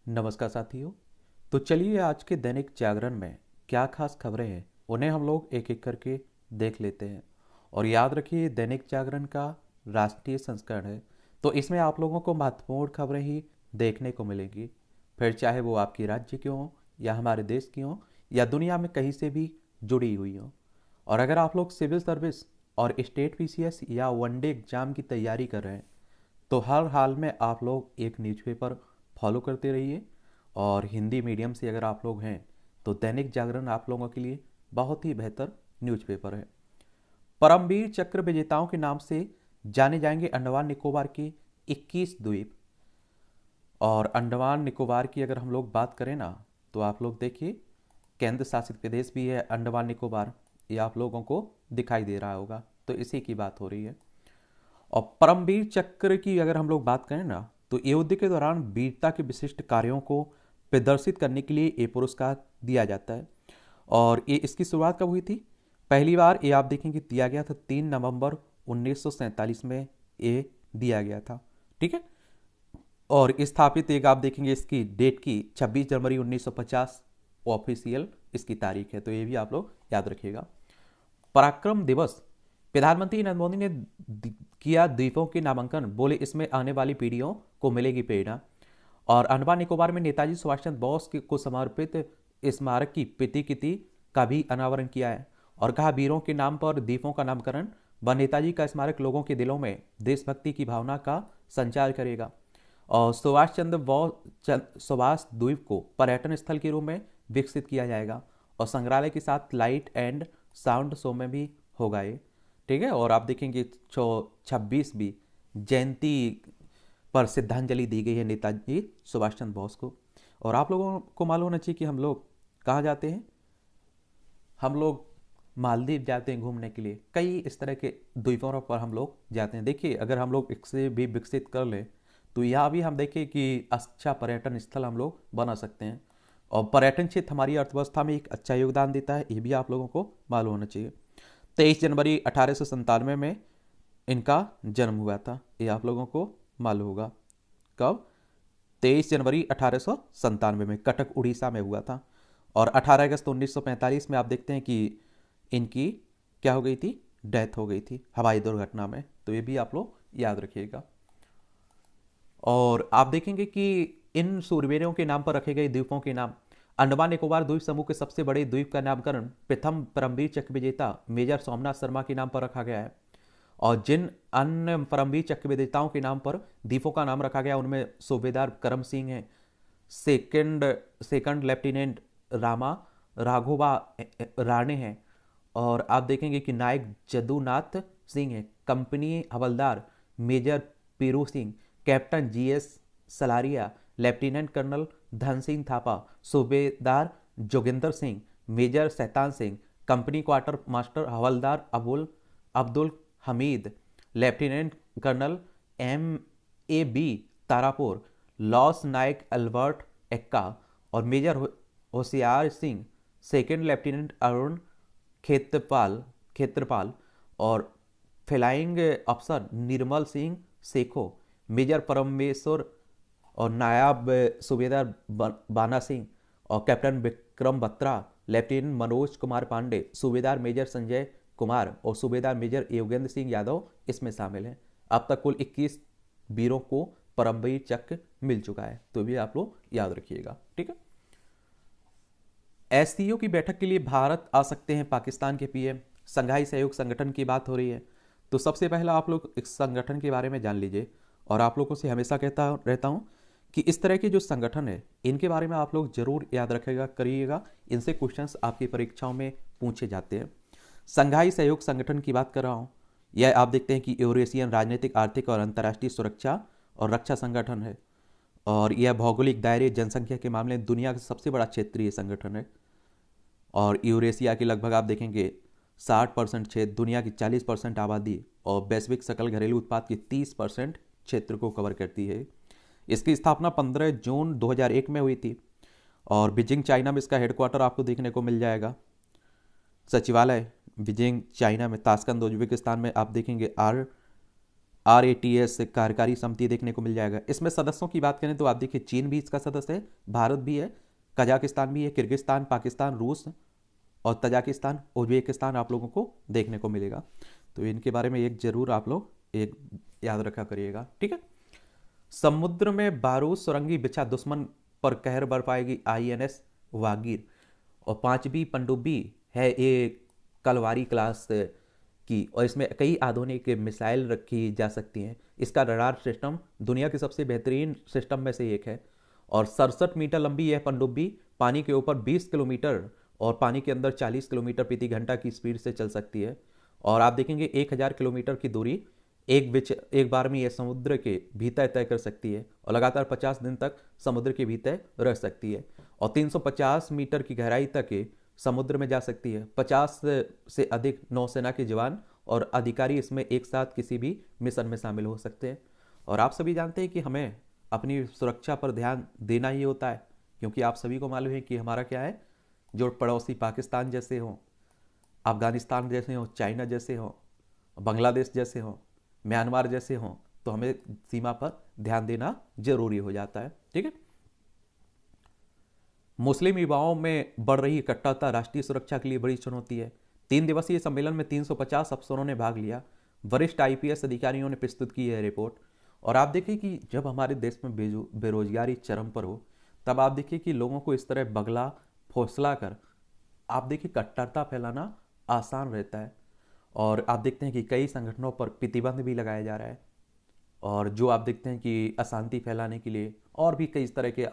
नमस्कार साथियों। तो चलिए आज के दैनिक जागरण में क्या खास खबरें हैं उन्हें हम लोग एक एक करके देख लेते हैं। और याद रखिए दैनिक जागरण का राष्ट्रीय संस्करण है, तो इसमें आप लोगों को महत्वपूर्ण खबरें ही देखने को मिलेंगी, फिर चाहे वो आपकी राज्य की हो या हमारे देश की हो या दुनिया में कहीं से भी जुड़ी हुई हो। और अगर आप लोग सिविल सर्विस और स्टेट पीसीएस या वनडे एग्जाम की तैयारी कर रहे हैं तो हर हाल में आप लोग एक न्यूज़पेपर फॉलो करते रहिए। और हिंदी मीडियम से अगर आप लोग हैं तो दैनिक जागरण आप लोगों के लिए बहुत ही बेहतर न्यूज़पेपर है। परमवीर चक्र विजेताओं के नाम से जाने जाएंगे अंडमान निकोबार के 21 द्वीप। और अंडमान निकोबार की अगर हम लोग बात करें ना तो आप लोग देखिए केंद्र शासित प्रदेश भी है अंडमान निकोबार, ये आप लोगों को दिखाई दे रहा होगा, तो इसी की बात हो रही है। और परमवीर चक्र की अगर हम लोग बात करें ना तो युद्ध के दौरान वीरता के विशिष्ट कार्यों को प्रदर्शित करने के लिए ये पुरस्कार दिया जाता है। और ये इसकी शुरुआत कब हुई थी? पहली बार ये आप देखेंगे दिया गया था 3 नवंबर 1947 में ये दिया गया था। ठीक है। और स्थापित एक आप देखेंगे इसकी डेट की 26 जनवरी 1950 ऑफिशियल इसकी तारीख है, तो ये भी आप लोग याद रखिएगा। पराक्रम दिवस, प्रधानमंत्री नरेंद्र मोदी ने किया द्वीपों के नामांकन, बोले इसमें आने वाली पीढ़ियों को मिलेगी प्रेरणा। और अंडमान निकोबार में नेताजी सुभाष चंद्र बोस को समर्पित स्मारक की प्रतिकृति का भी अनावरण किया है। और कहा वीरों के नाम पर द्वीपों का नामकरण व नेताजी का स्मारक लोगों के दिलों में देशभक्ति की भावना का संचार करेगा। और सुभाष चंद्र बोस सुभाष द्वीप को पर्यटन स्थल के रूप में विकसित किया जाएगा। और संग्रहालय के साथ लाइट एंड साउंड शो में भी होगा ये। ठीक है। और आप देखेंगे 26वीं जयंती पर श्रद्धांजलि दी गई है नेताजी सुभाष चंद्र बोस को। और आप लोगों को मालूम होना चाहिए कि हम लोग कहाँ जाते हैं। हम लोग मालदीव जाते हैं घूमने के लिए, कई इस तरह के द्वीपों पर हम लोग जाते हैं। देखिए अगर हम लोग इससे भी विकसित कर लें तो यहाँ भी हम देखें कि अच्छा पर्यटन स्थल हम लोग बना सकते हैं। और पर्यटन क्षेत्र हमारी अर्थव्यवस्था में एक अच्छा योगदान देता है, ये भी आप लोगों को मालूम होना चाहिए। 23 जनवरी 1897 में इनका जन्म हुआ था, ये आप लोगों को मालूम होगा। कब? 23 जनवरी 1897 में कटक उड़ीसा में हुआ था। और 18 अगस्त 1945 में आप देखते हैं कि इनकी क्या हो गई थी? डेथ हो गई थी हवाई दुर्घटना में, तो ये भी आप लोग याद रखिएगा। और आप देखेंगे कि इन सूरवीरों के नाम पर रखे गए द्वीपों के नाम, अंडमान निकोबार द्वीप समूह के सबसे बड़े द्वीप का नामकरण प्रथम परमवीर चक्र विजेता मेजर सोमनाथ शर्मा के नाम पर रखा गया है। और जिन अन्य परमवीर चक्र विजेताओं के नाम पर द्वीपों का नाम रखा गया उनमें सूबेदार करम सिंह हैं, second second lieutenant Rama Raghoba Rane हैं। और आप देखेंगे कि नायक जदुनाथ सिंह है, company Havildar major Piru Singh, captain GS Salaria, lieutenant colonel Dhan Singh Thapa, Subedar Joginder Singh, major Shaitan Singh, company quarter master Havildar Abdul Hamid, lieutenant colonel MAB Tarapore, lance Naik Albert Ekka और major Hoshiar Singh, second lieutenant Arun Khetarpal और फ्लाइंग अफसर निर्मल सिंह सेखो, मेजर परमेश्वर और नायब सूबेदार बाना सिंह और कैप्टन विक्रम बत्रा, लेफ्टिनेंट मनोज कुमार पांडे, सूबेदार मेजर संजय कुमार और सूबेदार मेजर योगेंद्र सिंह यादव इसमें शामिल हैं। अब तक कुल 21 वीरों को परमवीर चक्र मिल चुका है, तो भी आप लोग याद रखिएगा। ठीक है। SCO की बैठक के लिए भारत आ सकते हैं पाकिस्तान के PM, संघाई सहयोग संगठन की बात हो रही है। तो सबसे पहला आप लोग इस संगठन के बारे में जान लीजिए। और आप लोगों से हमेशा कहता रहता हूँ कि इस तरह के जो संगठन है इनके बारे में आप लोग जरूर याद रखेगा करिएगा, इनसे क्वेश्चंस आपकी परीक्षाओं में पूछे जाते हैं। संघाई सहयोग संगठन की बात कर रहा हूँ, यह आप देखते हैं कि यूरेशियन राजनीतिक आर्थिक और अंतर्राष्ट्रीय सुरक्षा और रक्षा संगठन है। और यह भौगोलिक दायरे जनसंख्या के मामले में दुनिया का सबसे बड़ा क्षेत्रीय संगठन है। और यूरेशिया की लगभग आप देखेंगे 60% क्षेत्र, दुनिया की 40% आबादी और वैश्विक सकल घरेलू उत्पाद की 30% क्षेत्र को कवर करती है। इसकी स्थापना 15 जून 2001 में हुई थी। और बीजिंग चाइना में इसका हेडक्वार्टर आपको देखने को मिल जाएगा। सचिवालय बीजिंग चाइना में, ताशकंद उज्बेकिस्तान में आप देखेंगे RATS कार्यकारी समिति देखने को मिल जाएगा। इसमें सदस्यों की बात करें तो आप देखिए चीन भी इसका सदस्य है, भारत भी है, कजाकिस्तान भी है, किर्गिस्तान, पाकिस्तान, रूस और तजाकिस्तान, उज्बेकिस्तान आप लोगों को देखने को मिलेगा। तो इनके बारे में एक जरूर आप लोग एक याद रखा करिएगा, ठीक है। समुद्र में बारूद सुरंगी बिछा दुश्मन पर कहर बरपाएगी INS वागीर। और 5वीं पनडुब्बी है एक कलवारी क्लास की, और इसमें कई आधुनिक मिसाइल रखी जा सकती हैं। इसका रडार सिस्टम दुनिया के सबसे बेहतरीन सिस्टम में से एक है। और 67 मीटर लंबी यह पनडुब्बी पानी के ऊपर 20 किलोमीटर और पानी के अंदर 40 किलोमीटर प्रति घंटा की स्पीड से चल सकती है। और आप देखेंगे 1000 किलोमीटर की दूरी एक बार में यह समुद्र के भीतर तय कर सकती है और लगातार 50 दिन तक समुद्र के भीतर रह सकती है। और 350 मीटर की गहराई तक ये समुद्र में जा सकती है। 50 से अधिक नौसेना के जवान और अधिकारी इसमें एक साथ किसी भी मिशन में शामिल हो सकते हैं। और आप सभी जानते हैं कि हमें अपनी सुरक्षा पर ध्यान देना ही होता है, क्योंकि आप सभी को मालूम है कि हमारा क्या है, जो पड़ोसी पाकिस्तान जैसे हों, अफगानिस्तान जैसे हों, चाइना जैसे हों, बांग्लादेश जैसे हों, म्यांमार जैसे हों, तो हमें सीमा पर ध्यान देना जरूरी हो जाता है, ठीक है। मुस्लिम युवाओं में बढ़ रही कट्टरता राष्ट्रीय सुरक्षा के लिए बड़ी चुनौती है। 3 दिवसीय सम्मेलन में 350 अफसरों ने भाग लिया। वरिष्ठ IPS अधिकारियों ने प्रस्तुत की है रिपोर्ट। और आप देखिए कि जब हमारे देश में बेरोजगारी चरम पर हो, तब आप देखिए कि लोगों को इस तरह बगला फौसला कर आप देखिए कट्टरता फैलाना आसान रहता है। और आप देखते हैं कि कई संगठनों पर प्रतिबंध भी लगाया जा रहा है, और जो आप देखते हैं कि अशांति फैलाने के लिए और भी कई तरह के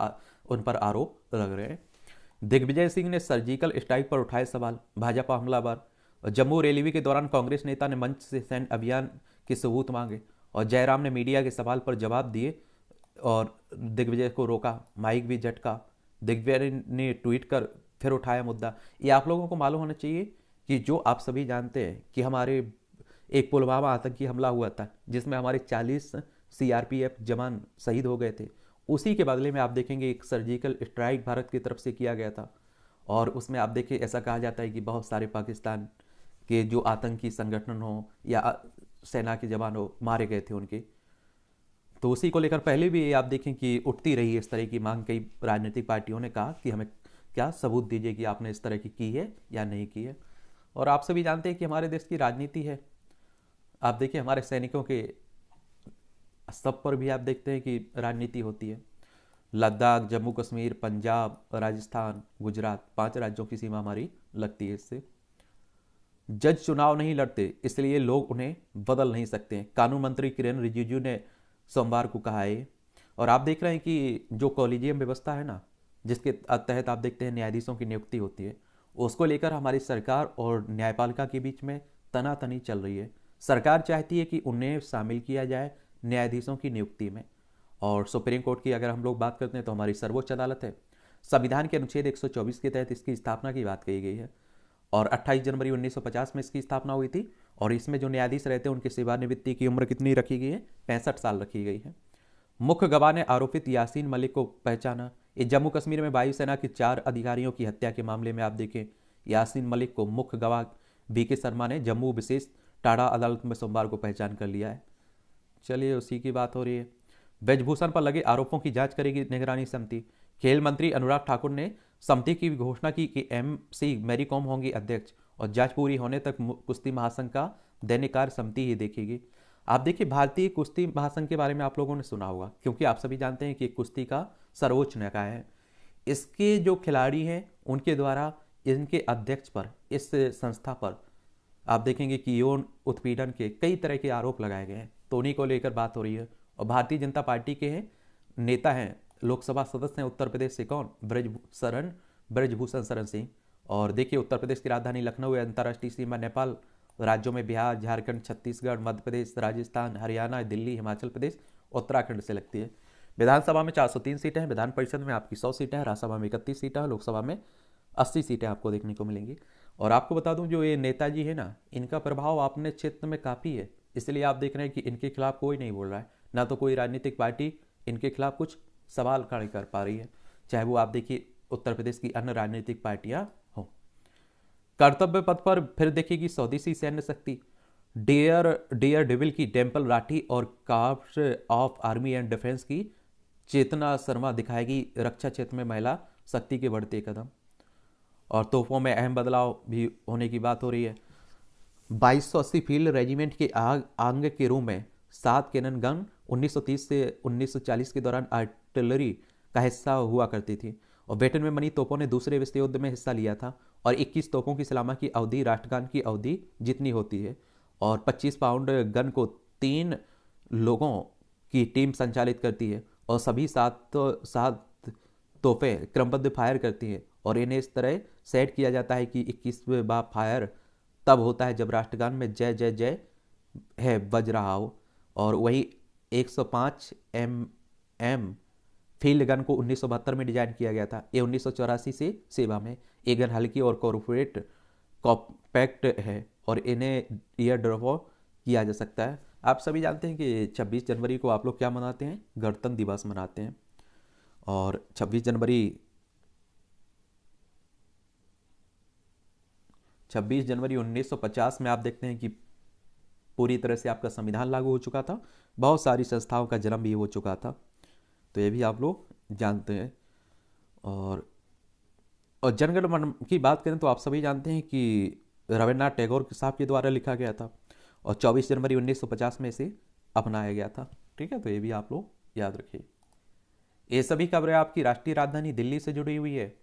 उन पर आरोप लग रहे हैं। दिग्विजय सिंह ने सर्जिकल स्ट्राइक पर उठाए सवाल, भाजपा हमलावर। जम्मू रैली के दौरान कांग्रेस नेता ने मंच से सैन्य अभियान के सबूत मांगे, और जयराम ने मीडिया के सवाल पर जवाब दिए और दिग्विजय को रोका, माइक भी झटका। दिग्विजय ने ट्वीट कर फिर उठाया मुद्दा। ये आप लोगों को मालूम होना चाहिए कि जो आप सभी जानते हैं कि हमारे एक पुलवामा आतंकी हमला हुआ था जिसमें हमारे 40 CRPF जवान शहीद हो गए थे, उसी के बदले में आप देखेंगे एक सर्जिकल स्ट्राइक भारत की तरफ से किया गया था। और उसमें आप देखिए ऐसा कहा जाता है कि बहुत सारे पाकिस्तान के जो आतंकी संगठन हो या सेना के जवान हो मारे गए थे उनके। तो उसी को लेकर पहले भी आप देखें कि उठती रही इस तरह की मांग। कई राजनीतिक पार्टियों ने कहा कि हमें क्या सबूत दीजिए कि आपने इस तरह की है या नहीं की है। और आप सभी जानते हैं कि हमारे देश की राजनीति है, आप देखिए हमारे सैनिकों के सब पर भी आप देखते हैं कि राजनीति होती है। लद्दाख, जम्मू कश्मीर, पंजाब, राजस्थान, गुजरात, 5 राज्यों की सीमा हमारी लगती है इससे। जज चुनाव नहीं लड़ते, इसलिए लोग उन्हें बदल नहीं सकते, कानून मंत्री किरेन रिजिजू ने सोमवार को कहा है। और आप देख रहे हैं कि जो कॉलेजियम व्यवस्था है ना, जिसके तहत आप देखते हैं न्यायाधीशों की नियुक्ति होती है, उसको लेकर हमारी सरकार और न्यायपालिका के बीच में तनातनी चल रही है। सरकार चाहती है कि उन्हें शामिल किया जाए न्यायाधीशों की नियुक्ति में। और सुप्रीम कोर्ट की अगर हम लोग बात करते हैं तो हमारी सर्वोच्च अदालत है। संविधान के अनुच्छेद 124 के तहत इसकी स्थापना की बात कही गई है, और 28 जनवरी 1950 में इसकी स्थापना हुई थी। और इसमें जो न्यायाधीश रहते हैं उनकी सेवानिवृत्ति की उम्र कितनी रखी गई है, 65 साल रखी गई है। मुख्य गवाह ने आरोपित यासीन मलिक को पहचाना। ये जम्मू कश्मीर में वायुसेना के 4 अधिकारियों की हत्या के मामले में आप देखें, यासीन मलिक को मुख्य गवाह BK शर्मा ने जम्मू विशेष टाडा अदालत में सोमवार को पहचान कर लिया है। चलिए उसी की बात हो रही है। ब्रजभूषण पर लगे आरोपों की जांच करेगी निगरानी समिति। खेल मंत्री अनुराग ठाकुर ने समिति की घोषणा की कि MC मैरी कॉम होंगी अध्यक्ष, और जांच पूरी होने तक कुश्ती महासंघ का दैनिक कार्य समिति ही देखेगी। आप देखिए भारतीय कुश्ती महासंघ के बारे में आप लोगों ने सुना होगा, क्योंकि आप सभी जानते हैं कि कुश्ती का सर्वोच्च निकाय है। इसके जो खिलाड़ी हैं उनके द्वारा इनके अध्यक्ष पर, इस संस्था पर आप देखेंगे कि यौन उत्पीड़न के कई तरह के आरोप लगाए गए हैं। तो उन्हीं को लेकर बात हो रही है। और भारतीय जनता पार्टी के हैं नेता हैं, लोकसभा सदस्य हैं उत्तर प्रदेश से, कौन, ब्रजभूषण शरण सिंह। और देखिए उत्तर प्रदेश की राजधानी लखनऊ है, अंतर्राष्ट्रीय सीमा नेपाल राज्यों में बिहार, झारखंड, छत्तीसगढ़, मध्य प्रदेश, राजस्थान, हरियाणा, दिल्ली, हिमाचल प्रदेश, उत्तराखंड से लगती है। विधानसभा में 403 सीटें हैं, विधान परिषद में आपकी 100 सीटें हैं, राज्यसभा में 31 सीटें हैं, लोकसभा में 80 सीटें आपको देखने को मिलेंगी। और आपको बता दूं जो ये नेताजी है ना, इनका प्रभाव अपने क्षेत्र में काफ़ी है, इसलिए आप देख रहे हैं कि इनके खिलाफ कोई नहीं बोल रहा है, ना तो कोई राजनीतिक पार्टी इनके खिलाफ कुछ सवाल खड़े कर पा रही है, चाहे वो आप देखिए उत्तर प्रदेश की अन्य राजनीतिक पार्टियां हों। कर्तव्य पथ पर फिर देखेगी स्वदेशी सैन्य शक्ति। डेयर डेयर डेविल की टेम्पल राठी और carps of army and defence की चेतना शर्मा दिखाएगी रक्षा क्षेत्र में महिला शक्ति के बढ़ते कदम। और तोपों में अहम बदलाव भी होने की बात हो रही है। 2280 फील्ड रेजिमेंट के आंग के रूप में 7 कैनन गन 1930 से 1940 के दौरान आर्टिलरी का हिस्सा हुआ करती थी। और ब्रिटेन में बनी तोपों ने दूसरे विश्व युद्ध में हिस्सा लिया था। और 21 तोपों की सलामा की अवधि राष्ट्रगान की अवधि जितनी होती है। और 25 पाउंड गन को 3 लोगों की टीम संचालित करती है। और सभी सात तोहफे क्रमबद्ध फायर करती हैं। और इन्हें इस तरह सेट किया जाता है कि 21वें बार फायर तब होता है जब राष्ट्रगान में जय जय जय है बज रहा हो। और वही 105 एम फील्ड गन को 1972 में डिजाइन किया गया था। ये 1984 से सेवा में। ये गन हल्की और कॉम्पैक्ट है और इन्हें ईयर ड्रॉप किया जा सकता है। आप सभी जानते हैं कि 26 जनवरी को आप लोग क्या मनाते हैं? गणतंत्र दिवस मनाते हैं। और 26 जनवरी 1950 में आप देखते हैं कि पूरी तरह से आपका संविधान लागू हो चुका था। बहुत सारी संस्थाओं का जन्म भी हो चुका था। तो ये भी आप लोग जानते हैं। और जनगण मन की बात करें तो आप सभी जानते हैं कि रविन्द्रनाथ टैगोर साहब के द्वारा लिखा गया था। और 24 जनवरी 1950 में इसे अपनाया गया था। ठीक है, तो ये भी आप लोग याद रखिए। ये सभी खबरें आपकी राष्ट्रीय राजधानी दिल्ली से जुड़ी हुई है।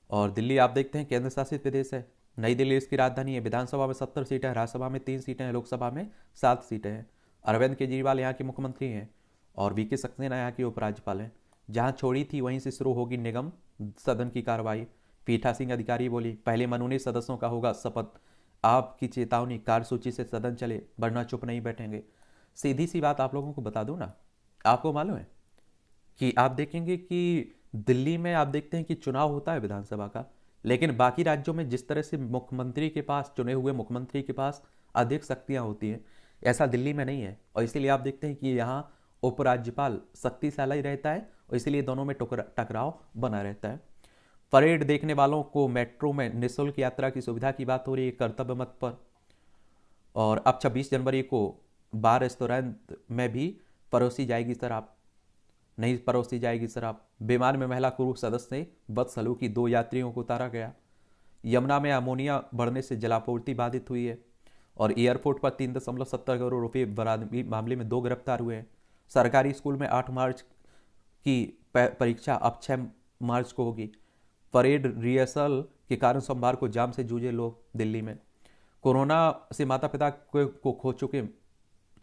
और दिल्ली आप देखते हैं केंद्र शासित प्रदेश है। नई दिल्ली इसकी राजधानी है। विधानसभा में 70 सीटें हैं, राज्यसभा में 3 सीटें हैं, लोकसभा में 7 सीटें हैं। अरविंद केजरीवाल यहाँ के मुख्यमंत्री हैं और वीके सक्सेना यहाँ के उपराज्यपाल हैं। जहाँ छोड़ी थी वहीं से शुरू होगी निगम सदन की कार्रवाई। पीठासीन अधिकारी बोली, पहले मनोनीत सदस्यों का होगा शपथ। आपकी चेतावनी, कार्यसूची से सदन चले वरना चुप नहीं बैठेंगे। सीधी सी बात आप लोगों को बता दूं ना, आपको मालूम है कि आप देखेंगे कि दिल्ली में आप देखते हैं कि चुनाव होता है विधानसभा का, लेकिन बाकी राज्यों में जिस तरह से मुख्यमंत्री के पास, चुने हुए मुख्यमंत्री के पास अधिक शक्तियां होती हैं, ऐसा दिल्ली में नहीं है। और इसीलिए आप देखते हैं कि यहाँ उपराज्यपाल शक्तिशाली रहता है और इसीलिए दोनों में टकराव बना रहता है। परेड देखने वालों को मेट्रो में निःशुल्क यात्रा की सुविधा की बात हो रही है कर्तव्य मत पर। और अब 26 जनवरी को बार रेस्टोरेंट में भी परोसी जाएगी शराब। नहीं परोसी जाएगी शराब। विमान में महिला क्रू सदस्य ने बदसलूकी, 2 यात्रियों को उतारा गया। यमुना में अमोनिया बढ़ने से जलापूर्ति बाधित हुई है। और एयरपोर्ट पर 3.70 करोड़ रुपये बरामदगी मामले में 2 गिरफ्तार हुए हैं। सरकारी स्कूल में 8 मार्च की परीक्षा अब 6 मार्च को होगी। परेड रिहर्सल के कारण सोमवार को जाम से जूझे लोग दिल्ली में। कोरोना से माता पिता को खो चुके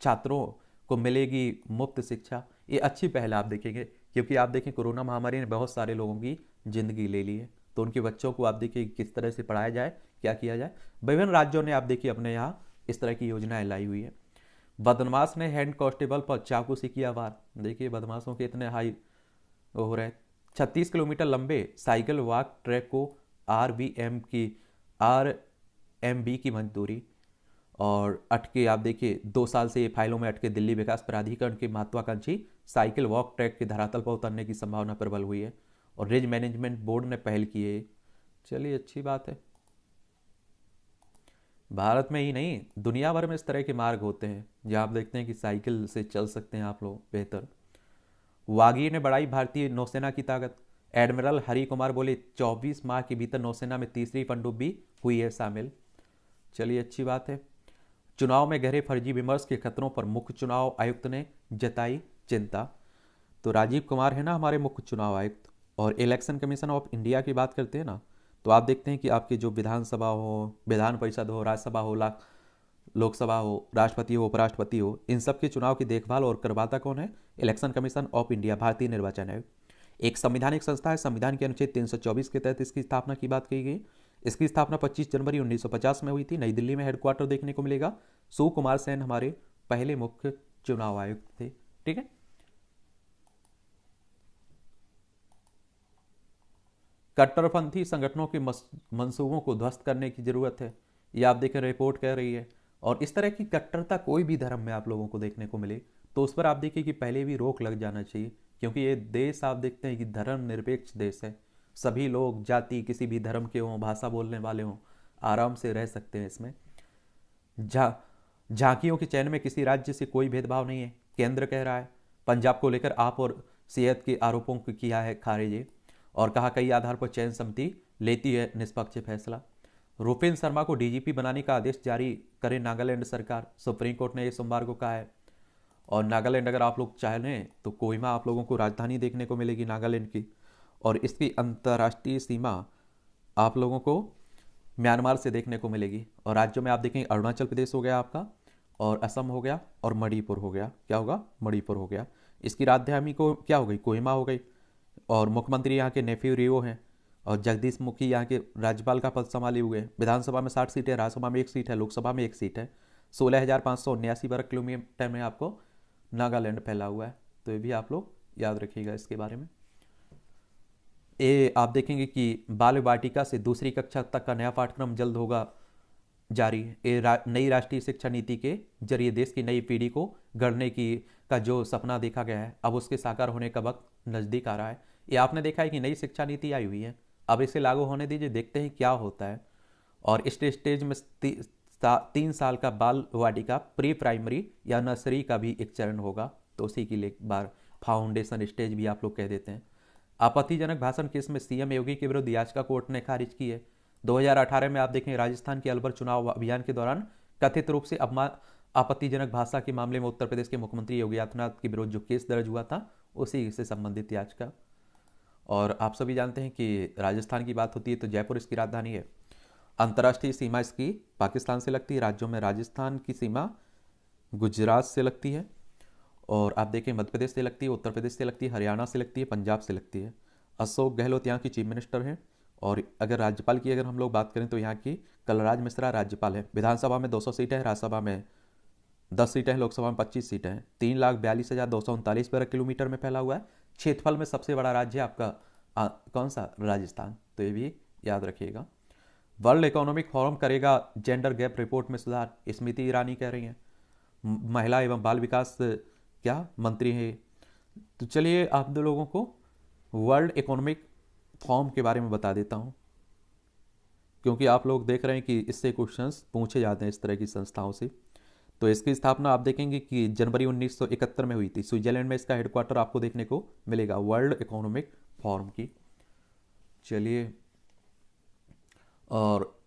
छात्रों को मिलेगी मुफ्त शिक्षा। ये अच्छी पहल आप देखेंगे, क्योंकि आप देखें कोरोना महामारी ने बहुत सारे लोगों की जिंदगी ले ली है। तो उनके बच्चों को आप देखिए किस तरह से पढ़ाया जाए, क्या किया जाए। विभिन्न राज्यों ने आप देखिए अपने यहाँ इस तरह की योजनाएं लाई हुई है। बदमाश ने हेड कांस्टेबल पर चाकू से किया वार। देखिए बदमाशों के इतने हाई हो रहे हैं। 36 किलोमीटर लंबे साइकिल वॉक ट्रैक को आरएमबी की मंजूरी। और अटके आप देखिए 2 साल से ये फाइलों में अटके दिल्ली विकास प्राधिकरण के महत्वाकांक्षी साइकिल वॉक ट्रैक के धरातल पर उतरने की संभावना प्रबल हुई है। और रिज मैनेजमेंट बोर्ड ने पहल की है। चलिए अच्छी बात है। भारत में ही नहीं दुनिया भर में इस तरह के मार्ग होते हैं जहाँ आप देखते हैं कि साइकिल से चल सकते हैं आप लोग बेहतर। वागी ने बढ़ाई भारतीय नौसेना की ताकत। एडमिरल हरि कुमार बोले 24 माह के भीतर नौसेना में तीसरी पनडुब्बी हुई है शामिल। चलिए अच्छी बात है। चुनाव में गहरे फर्जी विमर्श के खतरों पर मुख्य चुनाव आयुक्त ने जताई चिंता। तो राजीव कुमार है ना हमारे मुख्य चुनाव आयुक्त। और इलेक्शन कमीशन ऑफ इंडिया की बात करते हैं ना, तो आप देखते हैं कि आपकी जो विधानसभा हो, विधान परिषद हो, राज्यसभा हो, लोकसभा हो, राष्ट्रपति हो, उपराष्ट्रपति हो, इन सब के चुनाव की देखभाल और करवाता कौन है? इलेक्शन कमीशन ऑफ इंडिया, भारतीय निर्वाचन आयोग। एक संवैधानिक संस्था है। संविधान के अनुच्छेद 324 के तहत इसकी स्थापना की बात की गई। इसकी स्थापना 25 जनवरी 1950 में हुई थी। नई दिल्ली में हेडक्वार्टर देखने को मिलेगा। सुकुमार सेन हमारे पहले मुख्य चुनाव आयुक्त थे। ठीक है। कट्टरपंथी संगठनों के मंसूबों को ध्वस्त करने की जरूरत है, ये आप देखें रिपोर्ट कह रही है। और इस तरह की कट्टरता कोई भी धर्म में आप लोगों को देखने को मिले तो उस पर आप देखिए कि पहले भी रोक लग जाना चाहिए, क्योंकि ये देश आप देखते हैं कि धर्म निरपेक्ष देश है। सभी लोग जाति किसी भी धर्म के हों, भाषा बोलने वाले हों, आराम से रह सकते हैं इसमें। जहाँ झांकियों के चयन में किसी राज्य से कोई भेदभाव नहीं है, केंद्र कह रहा है। पंजाब को लेकर आप और सेहत के आरोपों को किया है खारिज, और कहा कई आधार पर चयन समिति लेती है निष्पक्ष फैसला। रुपेन शर्मा को डीजीपी बनाने का आदेश जारी करे नागालैंड सरकार, सुप्रीम कोर्ट ने यह सोमवार को कहा है। और नागालैंड अगर आप लोग चाहें तो कोहिमा आप लोगों को राजधानी देखने को मिलेगी नागालैंड की, और इसकी अंतर्राष्ट्रीय सीमा आप लोगों को म्यांमार से देखने को मिलेगी। और राज्यों में आप देखेंगे अरुणाचल प्रदेश हो गया आपका, और असम हो गया, और मणिपुर हो गया। क्या होगा? मणिपुर हो गया। इसकी राजधानी को क्या हो गई? कोहिमा हो गई। और मुख्यमंत्री यहाँ के नेफ्यू रियो हैं, और जगदीश मुखी यहाँ के राज्यपाल का पद संभाले हुए हैं। विधानसभा में 60 सीटें, राज्यसभा में 1 सीट है, लोकसभा में 1 सीट है। 16,579 वर्ग किलोमीटर में आपको नागालैंड फैला हुआ है। तो ये भी आप लोग याद रखिएगा इसके बारे में। ये आप देखेंगे कि बाल वाटिका से दूसरी कक्षा तक का नया पाठ्यक्रम जल्द होगा जारी। ये नई राष्ट्रीय शिक्षा नीति के जरिए देश की नई पीढ़ी को गढ़ने की का जो सपना देखा गया है, अब उसके साकार होने का वक्त नज़दीक आ रहा है। ये आपने देखा है कि नई शिक्षा नीति आई हुई है, अब इसे लागू होने दीजिए, देखते हैं क्या होता है। और इस स्टेज में 3 साल का बाल वाटिका, प्री प्राइमरी या नर्सरी का भी एक चरण होगा, तो उसी के लिए एक बार फाउंडेशन स्टेज भी आप लोग कह देते हैं। आपत्तिजनक भाषण केस में सीएम योगी के विरुद्ध याचिका कोर्ट ने खारिज की है। 2018 में आप देखें राजस्थान के अलवर चुनाव अभियान के दौरान कथित रूप से आपत्तिजनक भाषा के मामले में उत्तर प्रदेश के मुख्यमंत्री योगी आदित्यनाथ के विरुद्ध जो केस दर्ज हुआ था, उसी से संबंधित याचिका। और आप सभी जानते हैं कि राजस्थान की बात होती है तो जयपुर इसकी राजधानी है। अंतर्राष्ट्रीय सीमा इसकी पाकिस्तान से लगती है। राज्यों में राजस्थान की सीमा गुजरात से लगती है, और आप देखें मध्य प्रदेश से लगती है, उत्तर प्रदेश से लगती है, हरियाणा से लगती है, पंजाब से लगती है। अशोक गहलोत यहाँ की चीफ मिनिस्टर हैं। और अगर राज्यपाल की अगर हम लोग बात करें तो यहाँ की कलराज मिश्रा राज्यपाल है। विधानसभा में 200 सीटें हैं, राज्यसभा में 10 सीटें हैं, लोकसभा में 25 सीटें हैं। 3,42,239 वर्ग किलोमीटर में फैला हुआ है। क्षेत्रफल में सबसे बड़ा राज्य है आपका कौन सा? राजस्थान। तो ये भी याद रखिएगा। वर्ल्ड इकोनॉमिक फोरम करेगा जेंडर गैप रिपोर्ट में सुधार, स्मृति ईरानी कह रही हैं। महिला एवं बाल विकास क्या मंत्री हैं। तो चलिए आप दो लोगों को वर्ल्ड इकोनॉमिक फोरम के बारे में बता देता हूं, क्योंकि आप लोग देख रहे हैं कि इससे क्वेश्चंस पूछे जाते हैं इस तरह की संस्थाओं से। तो इसकी स्थापना आप देखेंगे कि जनवरी 1971 में हुई थी। स्विट्जरलैंड में इसका हेडक्वार्टर आपको देखने को मिलेगा, वर्ल्ड इकोनॉमिक फोरम की। चलिए, और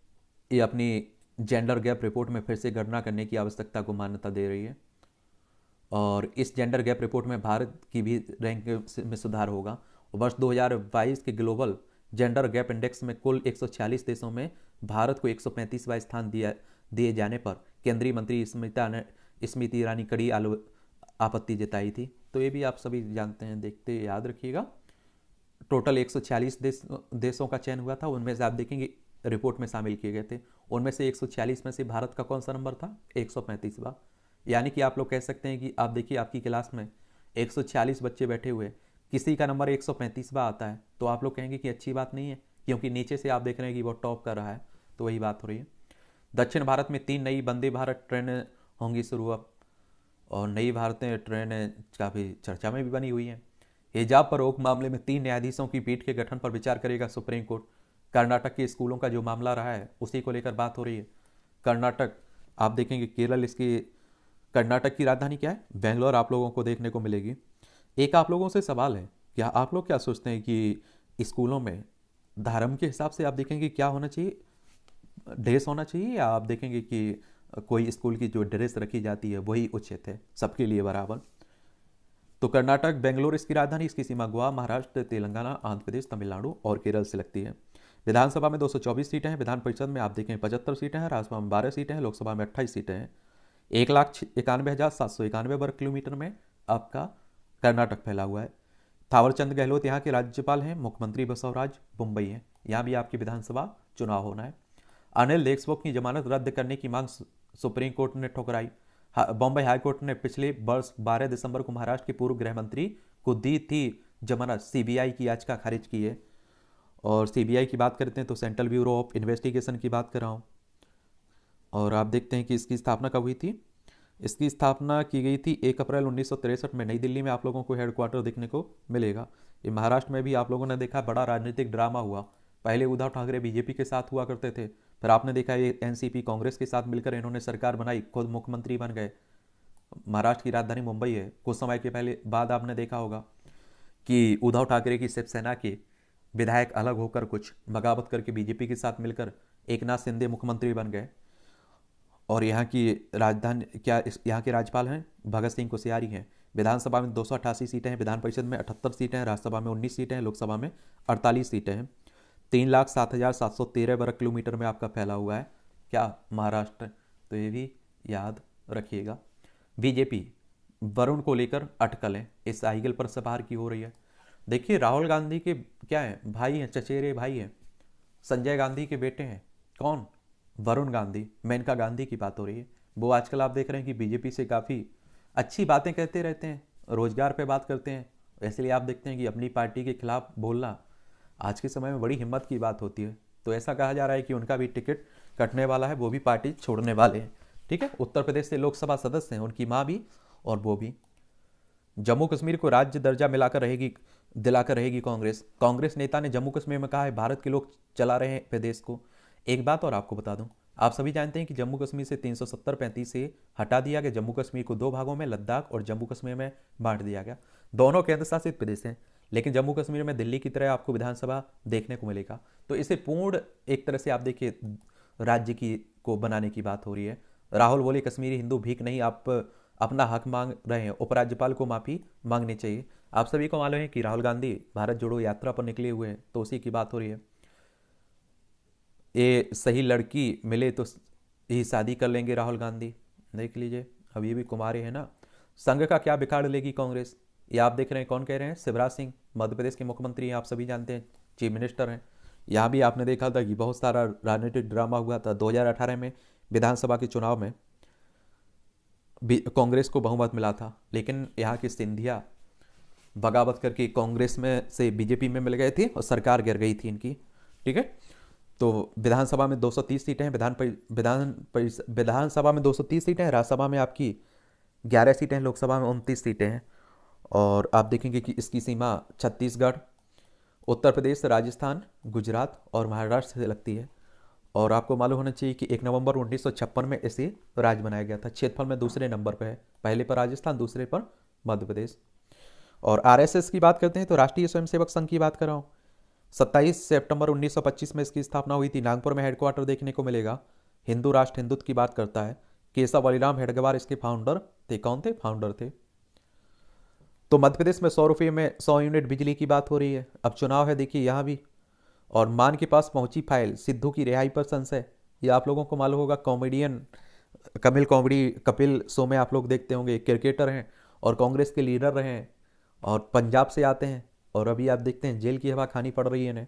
ये अपनी जेंडर गैप रिपोर्ट में फिर से गणना करने की आवश्यकता को मान्यता दे रही है। और इस जेंडर गैप रिपोर्ट में भारत की भी रैंक में सुधार होगा। वर्ष 2022 के ग्लोबल जेंडर गैप इंडेक्स में कुल 146 देशों में भारत को 135वां स्थान दिए जाने पर केंद्रीय मंत्री स्मृति ईरानी कड़ी आपत्ति जताई थी। तो ये भी आप सभी जानते हैं, देखते याद रखिएगा। टोटल 146 देशों का चयन हुआ था, उनमें से आप देखेंगे रिपोर्ट में शामिल किए गए थे। उनमें से 146 में से भारत का कौन सा नंबर था? 135वां। यानी कि आप लोग कह सकते हैं कि आप देखिए आपकी क्लास में 146 बच्चे बैठे हुए, किसी का नंबर 135वां आता है, तो आप लोग कहेंगे कि अच्छी बात नहीं है, क्योंकि नीचे से आप देख रहे हैं कि वो टॉप कर रहा है। तो वही बात हो रही है। दक्षिण भारत में 3 नई वंदे भारत ट्रेनें होंगी शुरू अब, और नई भारतीय ट्रेनें काफ़ी चर्चा में भी बनी हुई हैं। हिजाब पर रोक मामले में 3 न्यायाधीशों की पीठ के गठन पर विचार करेगा सुप्रीम कोर्ट। कर्नाटक के स्कूलों का जो मामला रहा है उसी को लेकर बात हो रही है। कर्नाटक आप देखेंगे, केरल इसकी, कर्नाटक की राजधानी क्या है? बेंगलोर आप लोगों को देखने को मिलेगी। एक आप लोगों से सवाल है, क्या आप लोग क्या सोचते हैं कि स्कूलों में धर्म के हिसाब से आप देखेंगे क्या होना चाहिए? ड्रेस होना चाहिए, या आप देखेंगे कि कोई स्कूल की जो ड्रेस रखी जाती है वही उचित है सबके लिए बराबर? तो कर्नाटक, बेंगलोर इसकी राजधानी, इसकी सीमा गोवा, महाराष्ट्र, तेलंगाना, आंध्र प्रदेश, तमिलनाडु और केरल से लगती है। विधानसभा में 224 सीटें हैं, विधान परिषद में आप देखें 75 सीटें हैं, राज्यसभा में 12 सीटें हैं, लोकसभा में 28 सीटें हैं। 1,91,791 वर्ग किलोमीटर में आपका कर्नाटक फैला हुआ है। थावरचंद गहलोत यहाँ के राज्यपाल हैं, मुख्यमंत्री बसवराज मुंबई हैं। यहाँ भी आपकी विधानसभा चुनाव होना है। अनिल देशमुख की जमानत रद्द करने की मांग सुप्रीम कोर्ट ने ठुकराई। बॉम्बे हाईकोर्ट ने पिछले वर्ष 12 दिसंबर को महाराष्ट्र के पूर्व गृह मंत्री को दी थी जमानत, सीबीआई की याचिका खारिज की है। और सीबीआई की बात करते हैं तो सेंट्रल ब्यूरो ऑफ इन्वेस्टिगेशन की बात कर रहा हूँ। और आप देखते हैं कि इसकी स्थापना कब हुई थी? इसकी स्थापना की गई थी 1 अप्रैल 1963 में। नई दिल्ली में आप लोगों को हेडक्वार्टर देखने को मिलेगा। ये महाराष्ट्र में भी आप लोगों ने देखा बड़ा राजनीतिक ड्रामा हुआ। पहले उद्धव ठाकरे बीजेपी के साथ हुआ करते थे, फिर आपने देखा ये एनसीपी कांग्रेस के साथ मिलकर इन्होंने सरकार बनाई, खुद मुख्यमंत्री बन गए। महाराष्ट्र की राजधानी मुंबई है। कुछ समय के पहले बाद आपने देखा होगा कि उद्धव ठाकरे की शिवसेना के विधायक अलग होकर कुछ बगावत करके बीजेपी के साथ मिलकर एकनाथ शिंदे मुख्यमंत्री बन गए। और यहाँ की राजधानी क्या यहाँ के राज्यपाल हैं भगत सिंह कोश्यारी हैं। विधानसभा में 288 सीटें हैं, विधान परिषद में 78 सीटें हैं, राज्यसभा में 19 सीटें हैं, लोकसभा में 48 सीटें हैं। 3,07,713 वर्ग किलोमीटर में आपका फैला हुआ है क्या महाराष्ट्र, तो ये भी याद रखिएगा। बीजेपी वरुण को लेकर अटकल है, इस आईगल पर सवार की हो रही है। देखिए राहुल गांधी के क्या है, भाई हैं, चचेरे भाई हैं, संजय गांधी के बेटे हैं। कौन? वरुण गांधी, मेनका गांधी की बात हो रही है। वो आजकल आप देख रहे हैं कि बीजेपी से काफ़ी अच्छी बातें कहते रहते हैं, रोजगार पे बात करते हैं। इसलिए आप देखते हैं कि अपनी पार्टी के खिलाफ बोलना आज के समय में बड़ी हिम्मत की बात होती है। तो ऐसा कहा जा रहा है कि उनका भी टिकट कटने वाला है, वो भी पार्टी छोड़ने वाले हैं। ठीक है, उत्तर प्रदेश से लोकसभा सदस्य हैं, उनकी माँ भी और वो भी। जम्मू कश्मीर को राज्य दर्जा दिलाकर रहेगी कांग्रेस। कांग्रेस नेता ने जम्मू कश्मीर में कहा है भारत के लोग चला रहे हैं प्रदेश को। एक बात और आपको बता दूं, आप सभी जानते हैं कि जम्मू कश्मीर से 370-35 से हटा दिया गया। जम्मू कश्मीर को दो भागों में, लद्दाख और जम्मू कश्मीर में बांट दिया गया। दोनों केंद्र शासित प्रदेश हैं, लेकिन जम्मू कश्मीर में दिल्ली की तरह आपको विधानसभा देखने को मिलेगा। तो इसे पूर्ण एक तरह से आप देखिए राज्य की को बनाने की बात हो रही है। राहुल बोले कश्मीरी हिंदू भीख नहीं, आप अपना हक मांग रहे हैं, उपराज्यपाल को माफी मांगनी चाहिए। आप सभी को मालूम है कि राहुल गांधी भारत जोड़ो यात्रा पर निकले हुए हैं, तो उसी की बात हो रही है। ये सही लड़की मिले तो ही शादी कर लेंगे राहुल गांधी, देख लीजिए। अब ये भी कुमारे हैं ना। संघ का क्या बिगाड़ लेगी कांग्रेस, ये आप देख रहे हैं। कौन कह रहे हैं? शिवराज सिंह, मध्य प्रदेश के मुख्यमंत्री हैं, आप सभी जानते हैं, चीफ मिनिस्टर हैं। यहाँ भी आपने देखा था कि बहुत सारा राजनीतिक ड्रामा हुआ था 2018 में विधानसभा के चुनाव में कांग्रेस को बहुमत मिला था, लेकिन यहाँ की सिंधिया बगावत करके कांग्रेस में से बीजेपी में मिल गए थे और सरकार गिर गई थी इनकी। ठीक है, तो विधानसभा में 230 सीटें हैं, विधानसभा में 230 सीटें हैं, राज्यसभा में आपकी 11 सीटें हैं, लोकसभा में 29 सीटें हैं। और आप देखेंगे कि इसकी सीमा छत्तीसगढ़, उत्तर प्रदेश, राजस्थान, गुजरात और महाराष्ट्र से लगती है। और आपको मालूम होना चाहिए कि 1 नवंबर 1956 में इसे राज्य बनाया गया था। क्षेत्रफल में दूसरे नंबर पर है, पहले पर राजस्थान, दूसरे पर मध्य प्रदेश। और आरएसएस की बात करते हैं तो राष्ट्रीय स्वयंसेवक संघ की बात कर रहा हूँ। 27 सितंबर 1925 में इसकी स्थापना हुई थी। नागपुर में हेडक्वार्टर देखने को मिलेगा। हिंदू राष्ट्र हिंदुत्व की बात करता है। केशव बलिराम हेडगेवार इसके फाउंडर थे। कौन थे? फाउंडर थे। तो मध्य प्रदेश में 100 रुपये में 100 यूनिट बिजली की बात हो रही है। अब चुनाव है, देखिए यहाँ भी। और मान के पास पहुंची फाइल, सिद्धू की रिहाई पर संशय। ये आप लोगों को मालूम होगा, कॉमेडियन कपिल शो में आप लोग देखते होंगे। क्रिकेटर हैं और कांग्रेस के लीडर रहे हैं और पंजाब से आते हैं, और अभी आप देखते हैं जेल की हवा खानी पड़ रही है इन्हें।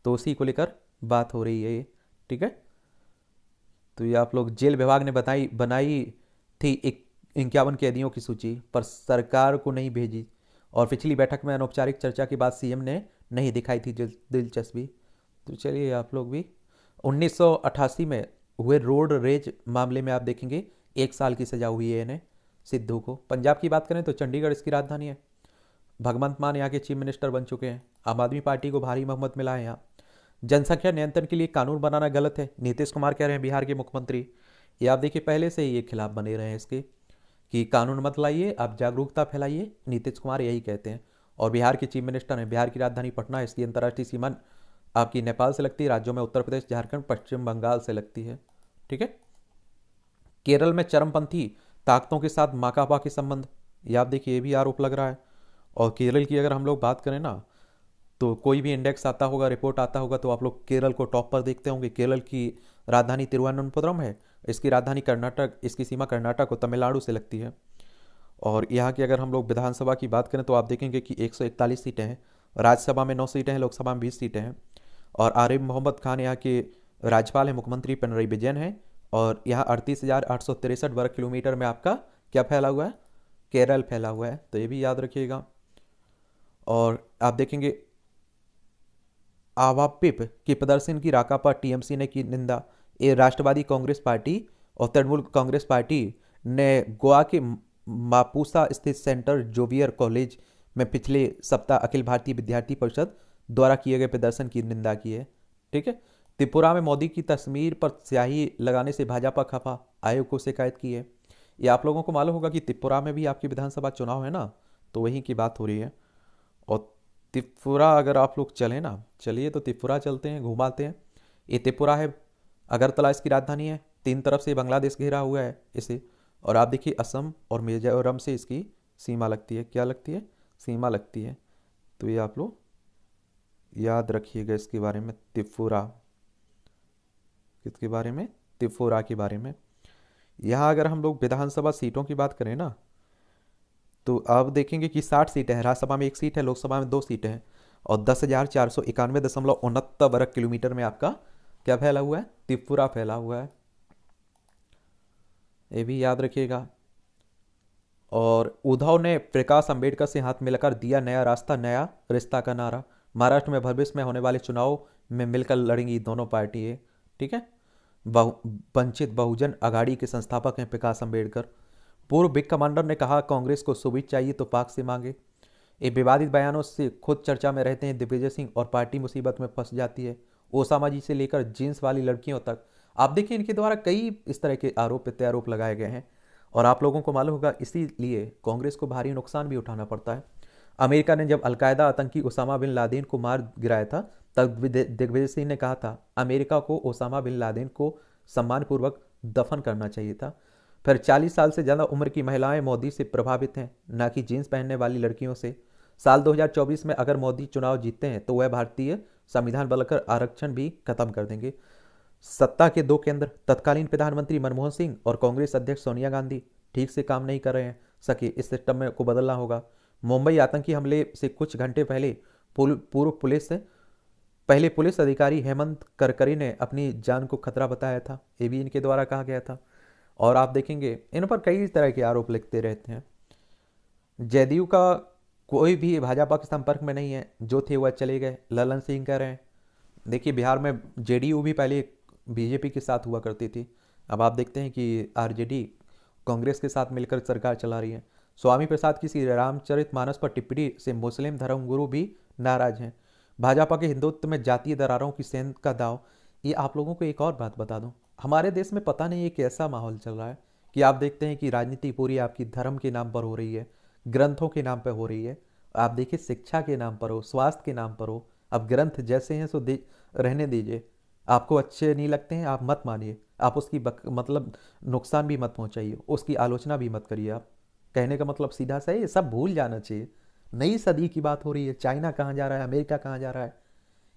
तो उसी को लेकर बात हो रही है ये। ठीक है, तो ये आप लोग, जेल विभाग ने बनाई थी 51 कैदियों की सूची, पर सरकार को नहीं भेजी। और पिछली बैठक में अनौपचारिक चर्चा के बाद सीएम ने नहीं दिखाई थी दिलचस्पी। तो चलिए आप लोग भी। 1988 में हुए रोड रेज मामले में आप देखेंगे 1 साल की सजा हुई है इन्हें, सिद्धू को। पंजाब की बात करें तो चंडीगढ़ इसकी राजधानी है। भगवंत मान यहाँ के चीफ मिनिस्टर बन चुके हैं। आम आदमी पार्टी को भारी बहुमत मिला है यहाँ। जनसंख्या नियंत्रण के लिए कानून बनाना गलत है, नीतीश कुमार कह रहे हैं, बिहार के मुख्यमंत्री। ये आप देखिए पहले से ही ये खिलाफ बने रहे हैं इसके कि कानून मत लाइए, आप जागरूकता फैलाइए। नीतीश कुमार यही कहते हैं। और बिहार के चीफ मिनिस्टर हैं। बिहार की राजधानी पटना है, इसकी अंतर्राष्ट्रीय सीमा आपकी नेपाल से लगती है। राज्यों में उत्तर प्रदेश, झारखंड, पश्चिम बंगाल से लगती है। ठीक है, केरल में चरमपंथी ताकतों के साथ माकापा के संबंध, ये आप देखिए, ये भी आरोप लग रहा है। और केरल की अगर हम लोग बात करें ना, तो कोई भी इंडेक्स आता होगा, रिपोर्ट आता होगा, तो आप लोग केरल को टॉप पर देखते होंगे। केरल की राजधानी तिरुवनंतपुरम है, इसकी राजधानी कर्नाटक, इसकी सीमा कर्नाटक और तमिलनाडु से लगती है। और यहाँ की अगर हम लोग विधानसभा की बात करें तो आप देखेंगे कि 141 सीटें हैं, राज्यसभा में 9 सीटें हैं, लोकसभा में 20 सीटें हैं। और आरिफ मोहम्मद खान यहाँ के राज्यपाल हैं, मुख्यमंत्री पिनरई विजयन हैं। और यहाँ 38,863 वर्ग किलोमीटर में आपका क्या फैला हुआ है? केरल फैला हुआ है, तो ये भी याद रखिएगा। और आप देखेंगे आवापिप के प्रदर्शन की राकापा टीएमसी ने की निंदा। ये राष्ट्रवादी कांग्रेस पार्टी और तृणमूल कांग्रेस पार्टी ने गोवा के मापुसा स्थित सेंटर जोवियर कॉलेज में पिछले सप्ताह अखिल भारतीय विद्यार्थी परिषद द्वारा किए गए प्रदर्शन की निंदा की है। ठीक है, त्रिपुरा में मोदी की तस्वीर पर स्याही लगाने से भाजपा खफा, आयोग को शिकायत की है। ये आप लोगों को मालूम होगा कि त्रिपुरा में भी आपकी विधानसभा चुनाव है ना, तो वहीं की बात हो रही है। और त्रिपुरा अगर आप लोग चले ना, चलिए तो त्रिपुरा चलते हैं, घुमाते हैं। ये त्रिपुरा है, अगरतला इसकी राजधानी है, तीन तरफ से बांग्लादेश घिरा हुआ है इसे। और आप देखिए असम और मिजोरम से इसकी सीमा लगती है, क्या लगती है, सीमा लगती है। तो ये आप लोग याद रखिएगा इसके बारे में, त्रिपुरा, किसके बारे में, त्रिपुरा के बारे में। यहाँ अगर हम लोग विधानसभा सीटों की बात करें ना, तो आप देखेंगे कि 60 सीटें हैं, राज्यसभा में 1 सीट है, लोकसभा में 2 सीटें हैं। और 10,491.69 वर्ग किलोमीटर में आपका क्या फैला हुआ है, त्रिपुरा फैला हुआ है, ये भी याद रखिएगा। और उद्धव ने प्रकाश अंबेडकर से हाथ मिलाकर दिया नया रास्ता, नया रिश्ता का नारा। महाराष्ट्र में भविष्य में होने वाले चुनाव में मिलकर लड़ेंगी दोनों पार्टी है, ठीक है। वंचित बहुजन अघाड़ी के संस्थापक हैं प्रकाश अंबेडकर। पूर्व बिग कमांडर ने कहा कांग्रेस को सुविध चाहिए तो पाक से मांगे। ये विवादित बयानों से खुद चर्चा में रहते हैं दिग्विजय सिंह और पार्टी मुसीबत में फंस जाती है। ओसामा जी से लेकर जींस वाली लड़कियों तक आप देखिए, इनके द्वारा कई इस तरह के आरोप प्रत्यारोप लगाए गए हैं। और आप लोगों को मालूम होगा इसीलिए कांग्रेस को भारी नुकसान भी उठाना पड़ता है। अमेरिका ने जब अलकायदा आतंकी ओसामा बिन लादेन को मार गिराया था, तब दिग्विजय सिंह ने कहा था अमेरिका को ओसामा बिन लादेन को सम्मानपूर्वक दफन करना चाहिए था। फिर 40 साल से ज़्यादा उम्र की महिलाएं मोदी से प्रभावित हैं, न कि जीन्स पहनने वाली लड़कियों से। साल 2024 में अगर मोदी चुनाव जीतते हैं तो वह भारतीय संविधान बदलकर आरक्षण भी खत्म कर देंगे। सत्ता के दो केंद्र, तत्कालीन प्रधानमंत्री मनमोहन सिंह और कांग्रेस अध्यक्ष सोनिया गांधी ठीक से काम नहीं कर रहे हैं सके, इस सिस्टम में को बदलना होगा। मुंबई आतंकी हमले से कुछ घंटे पहले पूर्व पुलिस अधिकारी हेमंत करकरे ने अपनी जान को खतरा बताया था, ये भी इनके द्वारा कहा गया था। और आप देखेंगे इन पर कई तरह के आरोप लिखते रहते हैं। जदयू का कोई भी भाजपा के संपर्क में नहीं है, जो थे वह चले गए, ललन सिंह कह रहे हैं। देखिए बिहार में जेडीयू भी पहले बीजेपी के साथ हुआ करती थी, अब आप देखते हैं कि आरजेडी कांग्रेस के साथ मिलकर सरकार चला रही है। स्वामी प्रसाद की श्री रामचरितमानस पर टिप्पणी से मुस्लिम धर्मगुरु भी नाराज हैं। भाजपा के हिंदुत्व में जातीय दरारों की सेंध का दाव। ये आप लोगों को एक और बात बता दूं, हमारे देश में पता नहीं एक ऐसा माहौल चल रहा है कि आप देखते हैं कि राजनीति पूरी आपकी धर्म के नाम पर हो रही है, ग्रंथों के नाम पर हो रही है। आप देखिए शिक्षा के नाम पर हो, स्वास्थ्य के नाम पर हो। अब ग्रंथ जैसे हैं सो रहने दीजिए, आपको अच्छे नहीं लगते हैं आप मत मानिए, आप उसकी मतलब नुकसान भी मत पहुंचाइए, उसकी आलोचना भी मत करिए। आप कहने का मतलब सीधा सा है, ये सब भूल जाना चाहिए। नई सदी की बात हो रही है, चाइना कहाँ जा रहा है, अमेरिका कहाँ जा रहा है।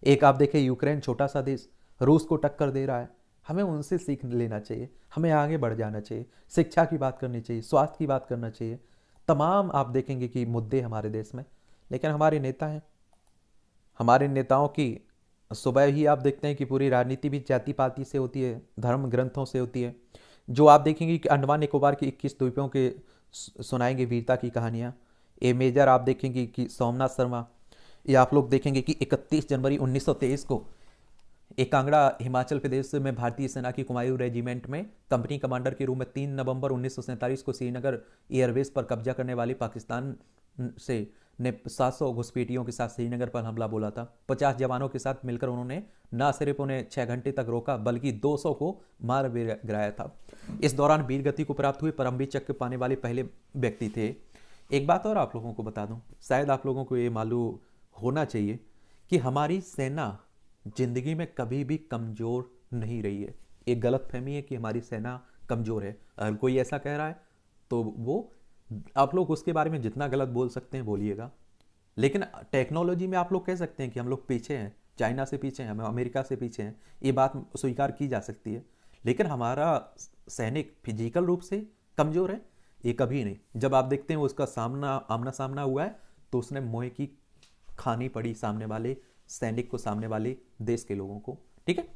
एक आप देखें यूक्रेन छोटा सा देश रूस को टक्कर दे रहा है, हमें उनसे सीख लेना चाहिए, हमें आगे बढ़ जाना चाहिए, शिक्षा की बात करनी चाहिए, स्वास्थ्य की बात करना चाहिए। तमाम आप देखेंगे कि मुद्दे हमारे देश में, लेकिन हमारे नेता हैं, हमारे नेताओं की सुबह ही आप देखते हैं कि पूरी राजनीति भी जाति पाति से होती है, धर्म ग्रंथों से होती है। जो आप देखेंगे कि अंडमान निकोबार के 21 द्वीपों के सुनाएंगे वीरता की कहानियाँ। ए मेजर आप देखेंगे कि सोमनाथ शर्मा, ये आप लोग देखेंगे कि 31 जनवरी 1923 को एक कांगड़ा हिमाचल प्रदेश में भारतीय सेना की कुमायूं रेजिमेंट में कंपनी कमांडर के रूप में 3 नवंबर 1947 को श्रीनगर एयरबेस पर कब्जा करने वाली पाकिस्तान से ने 700 घुसपैठियों के साथ श्रीनगर पर हमला बोला था। 50 जवानों के साथ मिलकर उन्होंने न सिर्फ उन्हें 6 घंटे तक रोका बल्कि 200 को मार गिराया था। इस दौरान वीर गति को प्राप्त हुए परमवीर चक्र पाने वाले पहले व्यक्ति थे। एक बात और आप लोगों को बता दूं, शायद आप लोगों को ये मालूम होना चाहिए कि हमारी सेना जिंदगी में कभी भी कमजोर नहीं रही है। एक गलत फहमी है कि हमारी सेना कमजोर है। अगर कोई ऐसा कह रहा है तो वो आप लोग उसके बारे में जितना गलत बोल सकते हैं बोलिएगा, लेकिन टेक्नोलॉजी में आप लोग कह सकते हैं कि हम लोग पीछे हैं, चाइना से पीछे हैं, हम अमेरिका से पीछे हैं, ये बात स्वीकार की जा सकती है। लेकिन हमारा सैनिक फिजिकल रूप से कमजोर है, ये कभी नहीं। जब आप देखते हैं उसका आमना सामना हुआ है तो उसने मोह की खानी पड़ी सामने वाले सैनिक को, सामने वाले देश के लोगों को, ठीक है।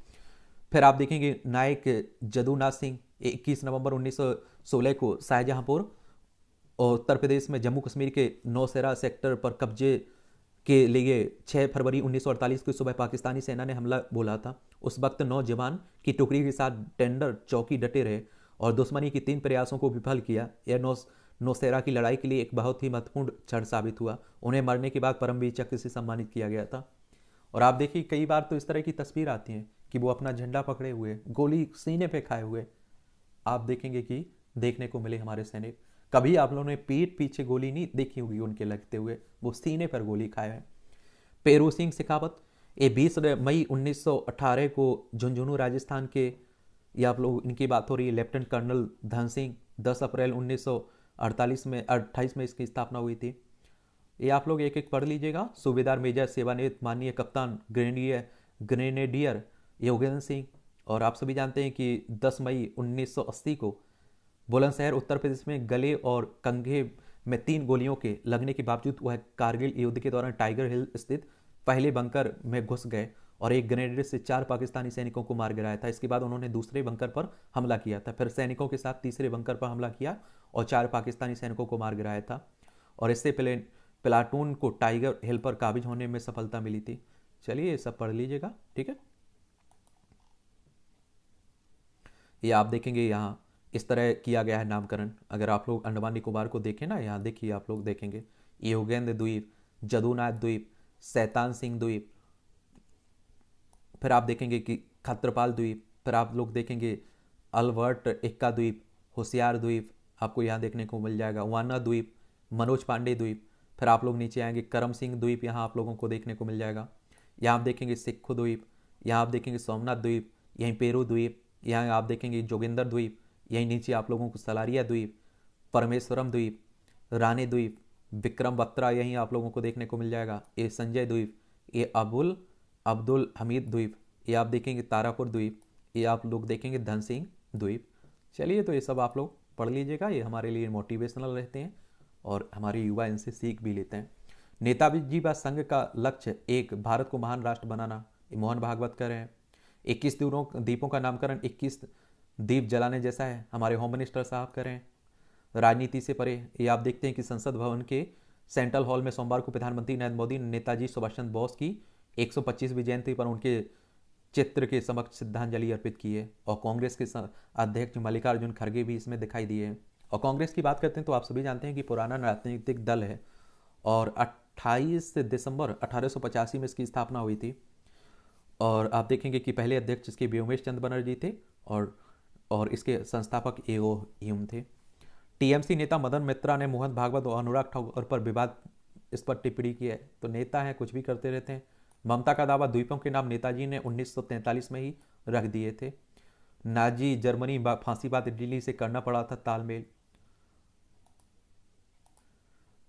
फिर आप देखेंगे नायक जदुनाथ सिंह 21 नवंबर 1916 को शाहजहांपुर और उत्तर प्रदेश में जम्मू कश्मीर के नौशेरा सेक्टर पर कब्जे के लिए 6 फरवरी 1948 की सुबह पाकिस्तानी सेना ने हमला बोला था। उस वक्त 9 जवान की टुकड़ी के साथ टेंडर चौकी डटे रहे और दुश्मनी की 3 प्रयासों को विफल किया। यह नौशेरा की लड़ाई के लिए एक बहुत ही महत्वपूर्ण क्षण साबित हुआ। उन्हें मरने के बाद परमवीर चक्र से सम्मानित किया गया था। और आप देखिए कई बार तो इस तरह की तस्वीर आती है कि वो अपना झंडा पकड़े हुए, गोली सीने पे खाए हुए आप देखेंगे कि देखने को मिले हमारे सैनिक। कभी आप लोगों ने पीठ पीछे गोली नहीं देखी होगी उनके लगते हुए, वो सीने पर गोली खाए हैं। पेरू सिंह शेखावत, ये 20 मई 1918 को झुंझुनू राजस्थान के, ये आप लोग इनकी बात हो रही है। लेफ्टिनेंट कर्नल धन सिंह, 10 अप्रैल 1948 में 28 में इसकी स्थापना हुई थी। ये आप लोग एक एक पढ़ लीजिएगा। सूबेदार मेजर सेवानिवृत्त माननीय कप्तान ग्रेनेडियर योगेंद्र सिंह। और आप सभी जानते हैं कि 10 मई 1980 को बुलंदशहर उत्तर प्रदेश में गले और कंधे में 3 गोलियों के लगने के बावजूद वह कारगिल युद्ध के दौरान टाइगर हिल स्थित पहले बंकर में घुस गए और एक ग्रेनेड से 4 पाकिस्तानी सैनिकों को मार गिराया था। इसके बाद उन्होंने दूसरे बंकर पर हमला किया था, फिर सैनिकों के साथ तीसरे बंकर पर हमला किया और 4 पाकिस्तानी सैनिकों को मार गिराया था। और इससे पहले प्लाटून को टाइगर हिल पर काबिज होने में सफलता मिली थी। चलिए ये सब पढ़ लीजिएगा, ठीक है। ये आप देखेंगे यहाँ इस तरह किया गया है नामकरण। अगर आप लोग अंडमान निकोबार को देखें ना, यहाँ देखिए आप लोग देखेंगे योगेंद्र द्वीप, जदुनाथ द्वीप, शैतान सिंह द्वीप, फिर आप देखेंगे कि खत्रपाल द्वीप, फिर आप लोग देखेंगे अल्बर्ट एक्का द्वीप, होशियार द्वीप आपको यहाँ देखने को मिल जाएगा, वाना द्वीप, मनोज पांडे द्वीप। फिर आप लोग नीचे आएंगे करम सिंह द्वीप, यहाँ आप लोगों को देखने को मिल जाएगा। यहाँ आप देखेंगे सिक्खू द्वीप, यहाँ आप देखेंगे सोमनाथ द्वीप, यहीं पेरू द्वीप, यहाँ आप देखेंगे जोगिंदर द्वीप, यहीं नीचे आप लोगों को सलारिया द्वीप, परमेश्वरम द्वीप, रानी द्वीप, विक्रम बत्रा यहीं आप लोगों को देखने को मिल जाएगा। ये संजय द्वीप, ये अब्दुल हमीद द्वीप, ये आप देखेंगे तारापुर द्वीप, ये आप लोग देखेंगे धन सिंह द्वीप। चलिए तो ये सब आप लोग पढ़ लीजिएगा, ये हमारे लिए मोटिवेशनल रहते हैं और हमारे युवा इनसे सीख भी लेते हैं। नेताजी व संघ का लक्ष्य एक, भारत को महान राष्ट्र बनाना, ये मोहन भागवत कर रहे हैं। 21 द्वीपों का नामकरण 21 दीप जलाने जैसा है, हमारे होम मिनिस्टर साहब कर रहे हैं। राजनीति से परे, ये आप देखते हैं कि संसद भवन के सेंट्रल हॉल में सोमवार को प्रधानमंत्री नरेंद्र मोदी ने नेताजी सुभाष चंद्र बोस की 125वीं जयंती पर उनके चित्र के समक्ष श्रद्धांजलि अर्पित की है। और कांग्रेस के अध्यक्ष मल्लिकार्जुन खड़गे भी इसमें दिखाई दिए हैं। और कांग्रेस की बात करते हैं तो आप सभी जानते हैं कि पुराना राजनीतिक दल है और 28 दिसंबर 1885 में इसकी स्थापना हुई थी। और आप देखेंगे कि पहले अध्यक्ष इसके व्योमेश चंद्र बनर्जी थे और इसके संस्थापक एओ ह्यूम थे। टीएमसी नेता मदन मित्रा ने मोहन भागवत और अनुराग ठाकुर पर विवाद इस पर टिप्पणी की है। तो नेता हैं, कुछ भी करते रहते हैं। ममता का दावा, द्वीपों के नाम नेताजी ने 1943 में ही रख दिए थे। नाजी जर्मनी फांसीवाद दिल्ली से करना पड़ा था तालमेल।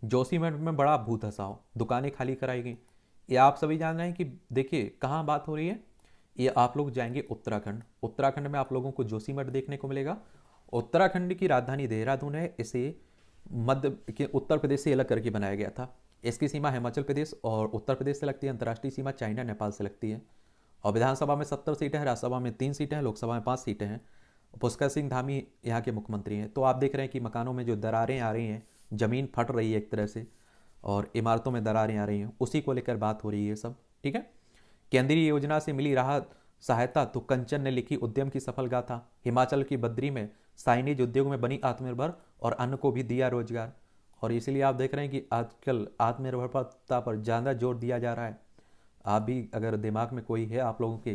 जोशीमठ में बड़ा भूत हंसाओ, दुकानें खाली कराई गई। ये आप सभी जान रहे हैं कि देखिए कहाँ बात हो रही है। ये आप लोग जाएंगे उत्तराखंड, उत्तराखंड में आप लोगों को जोशीमठ देखने को मिलेगा। उत्तराखंड की राजधानी देहरादून है। इसे मध्य के उत्तर प्रदेश से अलग करके बनाया गया था। इसकी सीमा हिमाचल प्रदेश और उत्तर प्रदेश से लगती है। अंतर्राष्ट्रीय सीमा चाइना नेपाल से लगती है। और विधानसभा में 70 सीटें हैं, राज्यसभा में 3 सीटें हैं, लोकसभा में 5 सीटें हैं। पुष्कर सिंह धामी यहाँ के मुख्यमंत्री हैं। तो आप देख रहे हैं कि मकानों में जो दरारें आ रही हैं, ज़मीन फट रही है एक तरह से और इमारतों में दरारें आ रही हैं, उसी को लेकर बात हो रही है सब, ठीक है। केंद्रीय योजना से मिली राहत सहायता तो कंचन ने लिखी उद्यम की सफल गाथा। हिमाचल की बद्री में साइनेज उद्योग में बनी आत्मनिर्भर और अन्य को भी दिया रोजगार। और इसलिए आप देख रहे हैं कि आजकल आत्मनिर्भरता पर ज़्यादा जोर दिया जा रहा है। आप भी अगर दिमाग में कोई है आप लोगों के,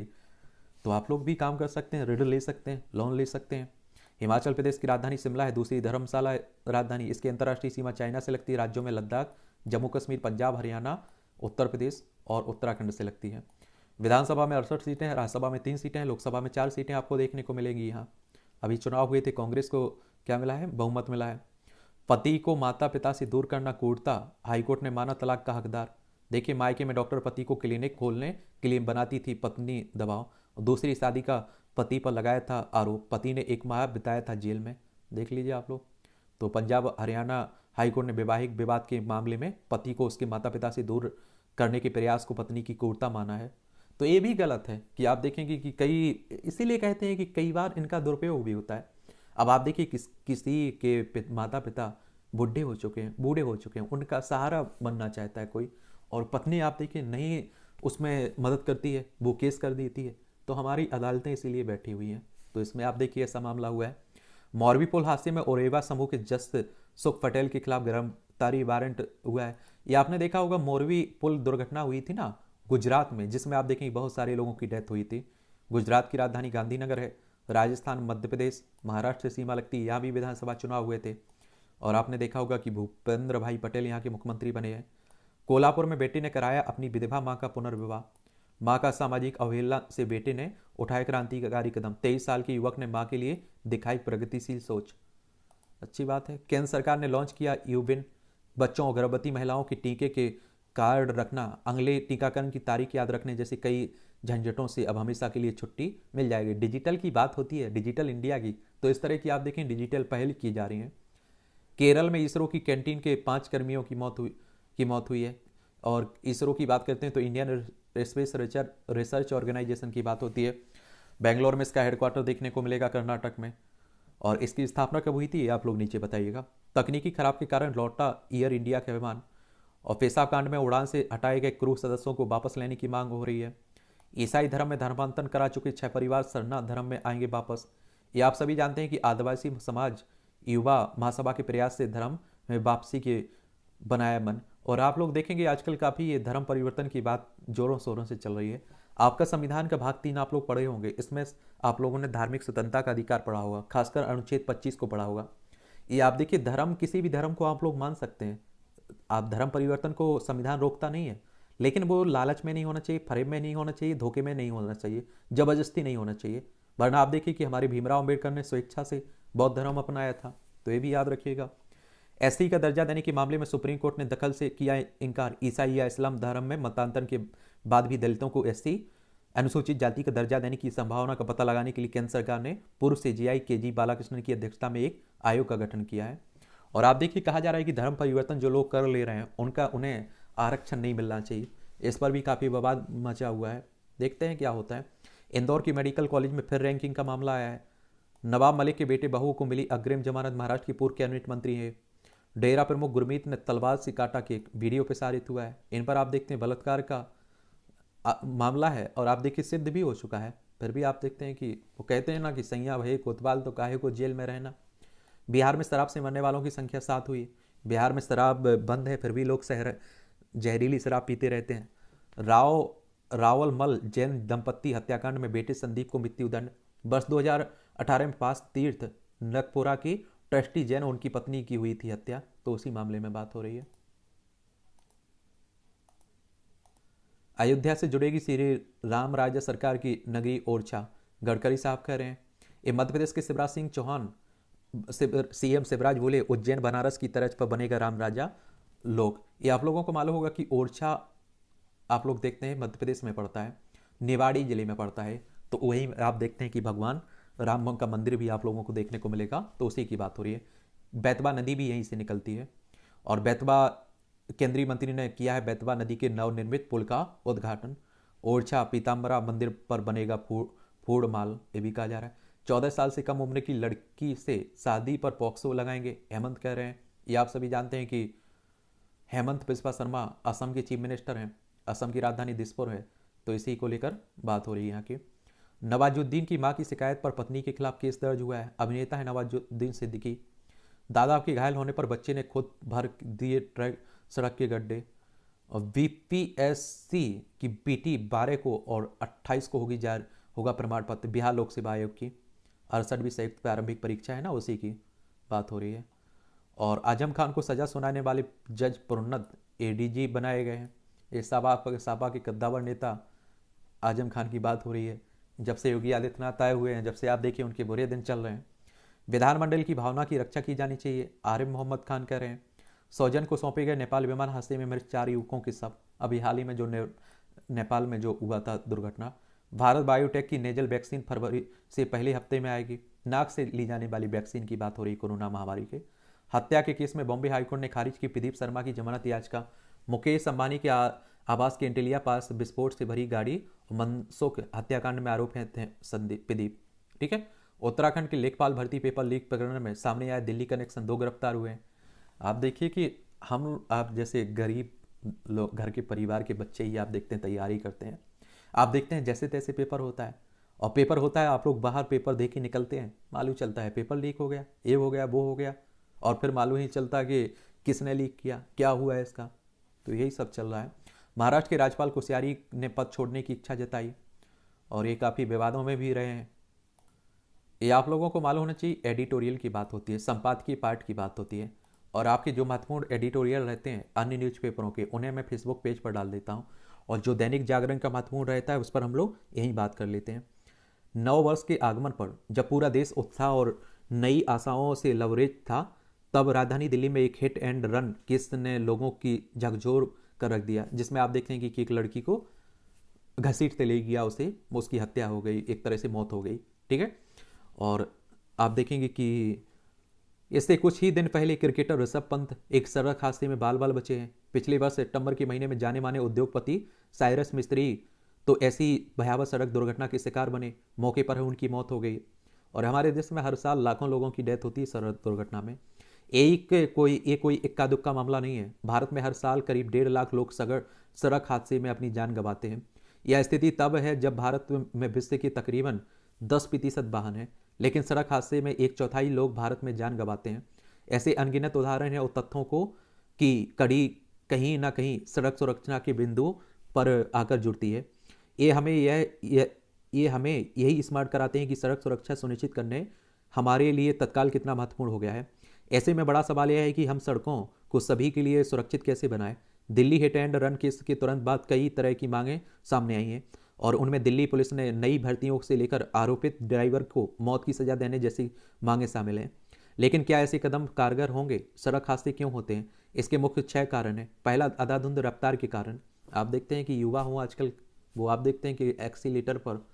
तो आप लोग भी काम कर सकते हैं, ऋण ले सकते हैं, लोन ले सकते हैं। हिमाचल प्रदेश की राजधानी शिमला है, दूसरी धर्मशाला राजधानी। इसकी अंतर्राष्ट्रीय सीमा चाइना से लगती है। राज्यों में लद्दाख, जम्मू कश्मीर, पंजाब, हरियाणा, उत्तर प्रदेश और उत्तराखंड से लगती है। विधानसभा में 68 सीटें हैं, राज्यसभा में 3 सीटें हैं, लोकसभा में 4 सीटें आपको देखने को मिलेंगी। यहाँ अभी चुनाव हुए थे, कांग्रेस को क्या मिला है, बहुमत मिला है। पति को माता पिता से दूर करना क्रूरता, हाईकोर्ट ने माना तलाक का हकदार। देखिए मायके में डॉक्टर पति को क्लिनिक खोलने के लिए बनाती थी, पत्नी दबाव। दूसरी शादी का पति पर लगाया था आरोप, पति ने 1 माह बिताया था जेल में। देख लीजिए आप लोग। तो पंजाब हरियाणा हाईकोर्ट ने वैवाहिक विवाद के मामले में पति को उसके माता पिता से दूर करने के प्रयास को पत्नी की क्रूरता माना है। तो ये भी गलत है कि आप देखेंगे कि कई, इसीलिए कहते हैं कि कई बार इनका दुरुपयोग भी होता है। अब आप देखिए किसी के माता पिता बूढ़े हो चुके हैं, उनका सहारा बनना चाहता है कोई, और पत्नी आप देखिए नहीं उसमें मदद करती है, वो केस कर देती है। तो हमारी अदालतें इसीलिए बैठी हुई हैं। तो इसमें आप देखिए ऐसा मामला हुआ है। मौरवी पुल हादसे में ओरेवा समूह के जस्ट सुख पटेल के खिलाफ गिरफ्तारी वारंट हुआ है। ये आपने देखा होगा, मौरवी पुल दुर्घटना हुई थी ना, गुजरात में, जिसमें आप देखेंगे बहुत सारे लोगों की डेथ हुई थी। गुजरात की राजधानी गांधीनगर है। राजस्थान, मध्य प्रदेश, महाराष्ट्र से सीमा लगती है, यहाँ भी विधानसभा चुनाव हुए थे और आपने देखा होगा कि भूपेंद्र भाई पटेल यहाँ के मुख्यमंत्री बने हैं। कोल्हापुर में बेटे ने कराया अपनी विधवा मां का पुनर्विवाह। मां का सामाजिक अवहेलना से बेटे ने उठाया क्रांतिकारी कदम। 23 साल के युवक ने मां के लिए दिखाई प्रगतिशील सोच। अच्छी बात है। केंद्र सरकार ने लॉन्च किया यूबिन। बच्चों और गर्भवती महिलाओं के टीके के कार्ड रखना, अगले टीकाकरण की तारीख याद रखने जैसे कई झंझटों से अब हमेशा के लिए छुट्टी मिल जाएगी। डिजिटल की बात होती है, डिजिटल इंडिया की, तो इस तरह की आप देखें डिजिटल पहल की जा रही हैं। केरल में इसरो की कैंटीन के 5 कर्मियों की मौत हुई है। और इसरो की बात करते हैं तो इंडियन स्पेस रिसर्च ऑर्गेनाइजेशन की बात होती है। बेंगलोर में इसका हेडक्वार्टर देखने को मिलेगा, कर्नाटक में। और इसकी स्थापना कब हुई थी ये आप लोग नीचे बताइएगा। तकनीकी खराब के कारण लौटा एयर इंडिया का विमान। और पेशाब कांड में उड़ान से हटाए गए क्रू सदस्यों को वापस लेने की मांग हो रही है। ईसाई धर्म में धर्मांतरण करा चुके 6 परिवार सरना धर्म में आएंगे वापस। ये आप सभी जानते हैं कि आदिवासी समाज युवा महासभा के प्रयास से धर्म में वापसी के बनाया मन। और आप लोग देखेंगे आजकल काफ़ी ये धर्म परिवर्तन की बात जोरों शोरों से चल रही है। आपका संविधान का भाग 3 आप लोग पढ़े होंगे, इसमें आप लोगों ने धार्मिक स्वतंत्रता का अधिकार पढ़ा होगा, खासकर अनुच्छेद 25 को पढ़ा होगा। ये आप देखिए, धर्म, किसी भी धर्म को आप लोग मान सकते हैं। आप धर्म परिवर्तन को संविधान रोकता नहीं है, लेकिन वो लालच में नहीं होना चाहिए, फरेब में नहीं होना चाहिए, धोखे में नहीं होना चाहिए, जबरदस्ती नहीं होना चाहिए। वरना आप देखिए कि हमारे भीमराव अम्बेडकर ने स्वेच्छा से बौद्ध धर्म अपनाया था, तो ये भी याद रखिएगा। एससी का दर्जा देने के मामले में सुप्रीम कोर्ट ने दखल से किया इनकार। ईसाई या इस्लाम धर्म में मतांतर के बाद भी दलितों को एससी अनुसूचित जाति का दर्जा देने की संभावना का पता लगाने के लिए केंद्र सरकार ने पूर्व सीजीआई केजी बालाकृष्णन की अध्यक्षता में एक आयोग का गठन किया है। और आप देखिए, कहा जा रहा है कि धर्म परिवर्तन जो लोग कर ले रहे हैं उन्हें आरक्षण नहीं मिलना चाहिए। इस पर भी काफ़ी विवाद मचा हुआ है, देखते हैं क्या होता है। इंदौर की मेडिकल कॉलेज में फिर रैंकिंग का मामला आया है। नवाब मलिक के बेटे बहू को मिली अग्रिम जमानत। महाराष्ट्र की पूर्व कैबिनेट मंत्री है। डेरा प्रमुख गुरमीत ने तलवार से काटा केक, वीडियो प्रसारित हुआ है। इन पर आप देखते हैं बलात्कार का मामला है और आप देखिए सिद्ध भी हो चुका है। फिर भी आप देखते हैं कि वो कहते हैं ना कि सैया भये कोतवाल तो काहे को जेल में रहना। बिहार में शराब से मरने वालों की संख्या 7 हुई। बिहार में शराब बंद है, फिर भी लोग जहरीली शराब पीते रहते हैं। रावलमल जैन दंपत्ति हत्याकांड में बेटे संदीप को मृत्युदंड। वर्ष 2018 में पास तीर्थ नरकपुरा की ट्रस्टी जैन, उनकी पत्नी की हुई थी हत्या, तो उसी मामले में बात हो रही है। अयोध्या से जुड़ेगी श्री राम राज्य सरकार की नगरी ओरछा, गडकरी साहब कह रहे हैं। ये मध्य प्रदेश के शिवराज सिंह चौहान, सीएम शिवराज बोले उज्जैन बनारस की तर्ज पर बनेगा राम राजा लोक। ये आप लोगों को मालूम होगा कि ओरछा आप लोग देखते हैं मध्य प्रदेश में पड़ता है, निवाड़ी जिले में पड़ता है। तो वही आप देखते हैं कि भगवान राम का मंदिर भी आप लोगों को देखने को मिलेगा, तो उसी की बात हो रही है। बेतवा नदी भी यहीं से निकलती है। और बेतवा, केंद्रीय मंत्री ने किया है बेतवा नदी के नवनिर्मित पुल का उद्घाटन। ओरछा पीताम्बरा मंदिर पर बनेगा फूड माल, ये भी कहा जा रहा है। 14 साल से कम उम्र की लड़की से शादी पर पॉक्सो लगाएंगे, हेमंत कह रहे हैं। ये आप सभी जानते हैं कि हेमंत बिस्वा शर्मा असम के चीफ मिनिस्टर हैं। असम की राजधानी दिसपुर है, तो इसी को लेकर बात हो रही है यहाँ की। नवाजुद्दीन की मां की शिकायत पर पत्नी के खिलाफ केस दर्ज हुआ है। अभिनेता है नवाजुद्दीन सिद्दीकी। दादा के घायल होने पर बच्चे ने खुद भर दिए ट्रक सड़क के गड्ढे। और बीपीएससी की पीटी 12 को और 28 को होगा प्रमाण पत्र। बिहार लोक सेवा आयोग की 68वीं संयुक्त प्रारंभिक परीक्षा है ना, उसी की बात हो रही है। और आजम खान को सजा सुनाने वाले जज प्रोन्नत एडीजी बनाए गए हैं। ये सापा के कद्दावर नेता आजम खान की बात हो रही है। जब से योगी आदित्यनाथ आए हुए हैं, जब से आप देखिए उनके बुरे दिन चल रहे हैं। विधानमंडल की भावना की रक्षा की जानी चाहिए, आरिफ मोहम्मद खान कह रहे हैं। सौजन को सौंपे गए नेपाल विमान हादसे में मृत 4 युवकों के शव। अभी हाल ही में जो नेपाल में जो हुआ था दुर्घटना। भारत बायोटेक की नेजल वैक्सीन फरवरी से पहले हफ्ते में आएगी। नाक से ली जाने वाली वैक्सीन की बात हो रही कोरोना महामारी के। हत्या के केस में बॉम्बे हाईकोर्ट ने खारिज की प्रदीप शर्मा की जमानत याचिका। मुकेश अंबानी के आवास के इंटेलिया पास विस्फोट से भरी गाड़ी, मनसुख हत्याकांड में आरोप है प्रदीप। ठीक है। उत्तराखंड के लेखपाल भर्ती पेपर लीक प्रकरण में सामने आया दिल्ली कनेक्शन, 2 गिरफ्तार हुए हैं। आप देखिए कि आप जैसे गरीब लोग, घर के परिवार के बच्चे ही आप देखते हैं तैयारी करते हैं। आप देखते हैं जैसे तैसे पेपर होता है, और पेपर होता है, आप लोग बाहर पेपर दे के निकलते हैं, मालूम चलता है पेपर लीक हो गया, ये हो गया, वो हो गया, और फिर मालूम ही चलता कि किसने लीक किया, क्या हुआ है इसका। तो यही सब चल रहा है। महाराष्ट्र के राज्यपाल कोश्यारी ने पद छोड़ने की इच्छा जताई और ये काफ़ी विवादों में भी रहे हैं। ये आप लोगों को मालूम होना चाहिए, एडिटोरियल की बात होती है, संपादकीय पार्ट की बात होती है, और आपके जो महत्वपूर्ण एडिटोरियल रहते हैं अन्य न्यूज़पेपरों के, उन्हें मैं फेसबुक पेज पर डाल देता हूँ, और जो दैनिक जागरण का महत्वपूर्ण रहता है उस पर हम लोग यही बात कर लेते हैं। नव वर्ष के आगमन पर जब पूरा देश उत्साह और नई आशाओं से लबरेज था, तब राजधानी दिल्ली में एक हिट एंड रन केस ने लोगों की झकझोर कर रख दिया, जिसमें आप देखते हैं कि एक लड़की को घसीटते ले गया, उसे उसकी हत्या हो गई, एक तरह से मौत हो गई। ठीक है। और आप देखेंगे कि इससे कुछ ही दिन पहले क्रिकेटर ऋषभ पंत एक सड़क हादसे में बाल बाल बचे हैं। पिछले वर्ष सितंबर के महीने में जाने माने उद्योगपति साइरस मिस्त्री तो ऐसी भयावह सड़क दुर्घटना के शिकार बने, मौके पर ही उनकी मौत हो गई। और हमारे देश में हर साल लाखों लोगों की डेथ होती है सड़क दुर्घटना में। कोई इक्का दुक्का मामला नहीं है। भारत में हर साल करीब 1.5 लाख लोग सड़क हादसे में अपनी जान गंवाते हैं। यह स्थिति तब है जब भारत में विश्व के तकरीबन 10% वाहन है, लेकिन सड़क हादसे में 1/4 लोग भारत में जान गंवाते हैं। ऐसे अनगिनत उदाहरण हैं और तथ्यों को कि कड़ी कहीं ना कहीं सड़क सुरक्षा के बिंदु पर आकर जुड़ती है। ये हमें यही स्मार्ट कराते हैं कि सड़क सुरक्षा सुनिश्चित करने हमारे लिए तत्काल कितना महत्वपूर्ण हो गया है। ऐसे में बड़ा सवाल यह है कि हम सड़कों को सभी के लिए सुरक्षित कैसे बनाएं। Delhi hit and run case के तुरंत बाद कई तरह की मांगें सामने आई हैं, और उनमें दिल्ली पुलिस ने नई भर्तियों से लेकर आरोपित ड्राइवर को मौत की सजा देने जैसी मांगें शामिल हैं। लेकिन क्या ऐसे कदम कारगर होंगे? सड़क हादसे क्यों होते हैं? इसके मुख्य 6 कारण हैं। पहला, अंधाधुंध रफ्तार के कारण। आप देखते हैं कि युवा हो आजकल, वो आप देखते हैं कि एक्सीलेटर पर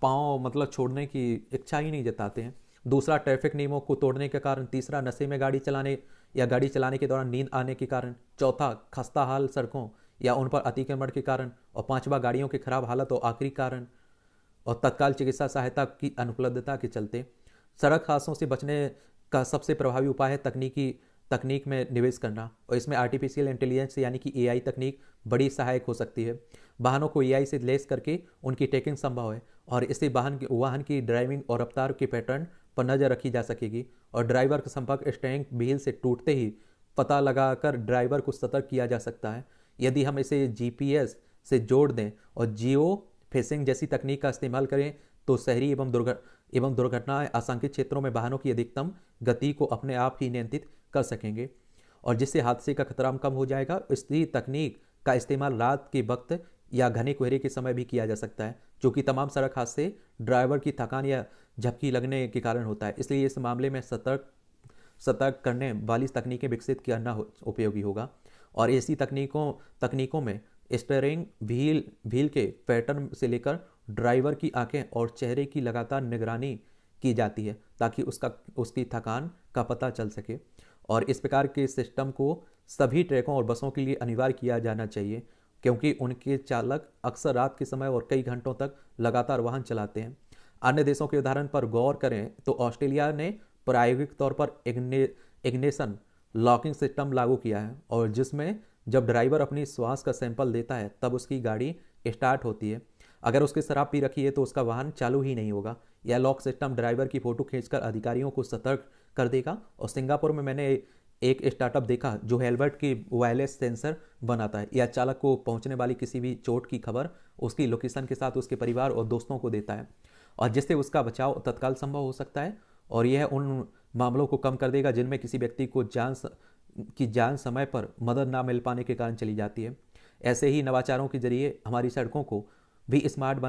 पाँव मतलब छोड़ने की इच्छा ही नहीं जताते हैं। दूसरा, ट्रैफिक नियमों को तोड़ने के कारण। तीसरा, नशे में गाड़ी चलाने या गाड़ी चलाने के दौरान नींद आने के कारण। चौथा, खस्ता हाल सड़कों या उन पर अतिक्रमण के कारण। और पांचवा, गाड़ियों की खराब हालत। और आखिरी कारण और तत्काल चिकित्सा सहायता की अनुपलब्धता के चलते। सड़क हादसों से बचने का सबसे प्रभावी उपाय है तकनीक में निवेश करना, और इसमें आर्टिफिशियल इंटेलिजेंस यानी कि एआई तकनीक बड़ी सहायक हो सकती है। वाहनों को एआई से लेस करके उनकी ट्रैकिंग संभव है, और इससे वाहन की ड्राइविंग और रफ्तार के पैटर्न पर नजर रखी जा सकेगी, और ड्राइवर का संपर्क स्टीयरिंग व्हील से टूटते ही पता लगाकर ड्राइवर को सतर्क किया जा सकता है। यदि हम इसे जीपीएस से जोड़ दें और जियो फेसिंग जैसी तकनीक का इस्तेमाल करें, तो शहरी एवं दुर्घटना आशंकित क्षेत्रों में वाहनों की अधिकतम गति को अपने आप ही नियंत्रित कर सकेंगे, और जिससे हादसे का खतरा कम हो जाएगा। इसी तकनीक का इस्तेमाल रात के वक्त या घने कोहरे के समय भी किया जा सकता है, जो कि तमाम सड़क हादसे ड्राइवर की थकान या झपकी लगने के कारण होता है। इसलिए इस मामले में सतर्क करने वाली तकनीकें विकसित करना उपयोगी होगा। और ऐसी तकनीकों में स्टीयरिंग व्हील के पैटर्न से लेकर ड्राइवर की आंखें और चेहरे की लगातार निगरानी की जाती है, ताकि उसकी थकान का पता चल सके। और इस प्रकार के सिस्टम को सभी ट्रकों और बसों के लिए अनिवार्य किया जाना चाहिए, क्योंकि उनके चालक अक्सर रात के समय और कई घंटों तक लगातार वाहन चलाते हैं। अन्य देशों के उदाहरण पर गौर करें तो ऑस्ट्रेलिया ने प्रायोगिक तौर पर इग्निशन लॉकिंग सिस्टम लागू किया है, और जिसमें जब ड्राइवर अपनी श्वास का सैंपल देता है तब उसकी गाड़ी स्टार्ट होती है। अगर उसके शराब पी रखी है तो उसका वाहन चालू ही नहीं होगा। यह लॉक सिस्टम ड्राइवर की फोटो खींचकर अधिकारियों को सतर्क कर देगा। और सिंगापुर में मैंने एक स्टार्टअप देखा जो हेलमेट की वायरलेस सेंसर बनाता है। यह चालक को पहुंचने वाली किसी भी चोट की खबर उसकी लोकेशन के साथ उसके परिवार और दोस्तों को देता है, और जिससे उसका बचाव तत्काल संभव हो सकता है। और यह उन मामलों को कम कर देगा जिनमें किसी व्यक्ति को जान समय पर मदद ना मिल पाने के कारण चली जाती है। ऐसे ही नवाचारों के जरिए हमारी सड़कों को भी स्मार्ट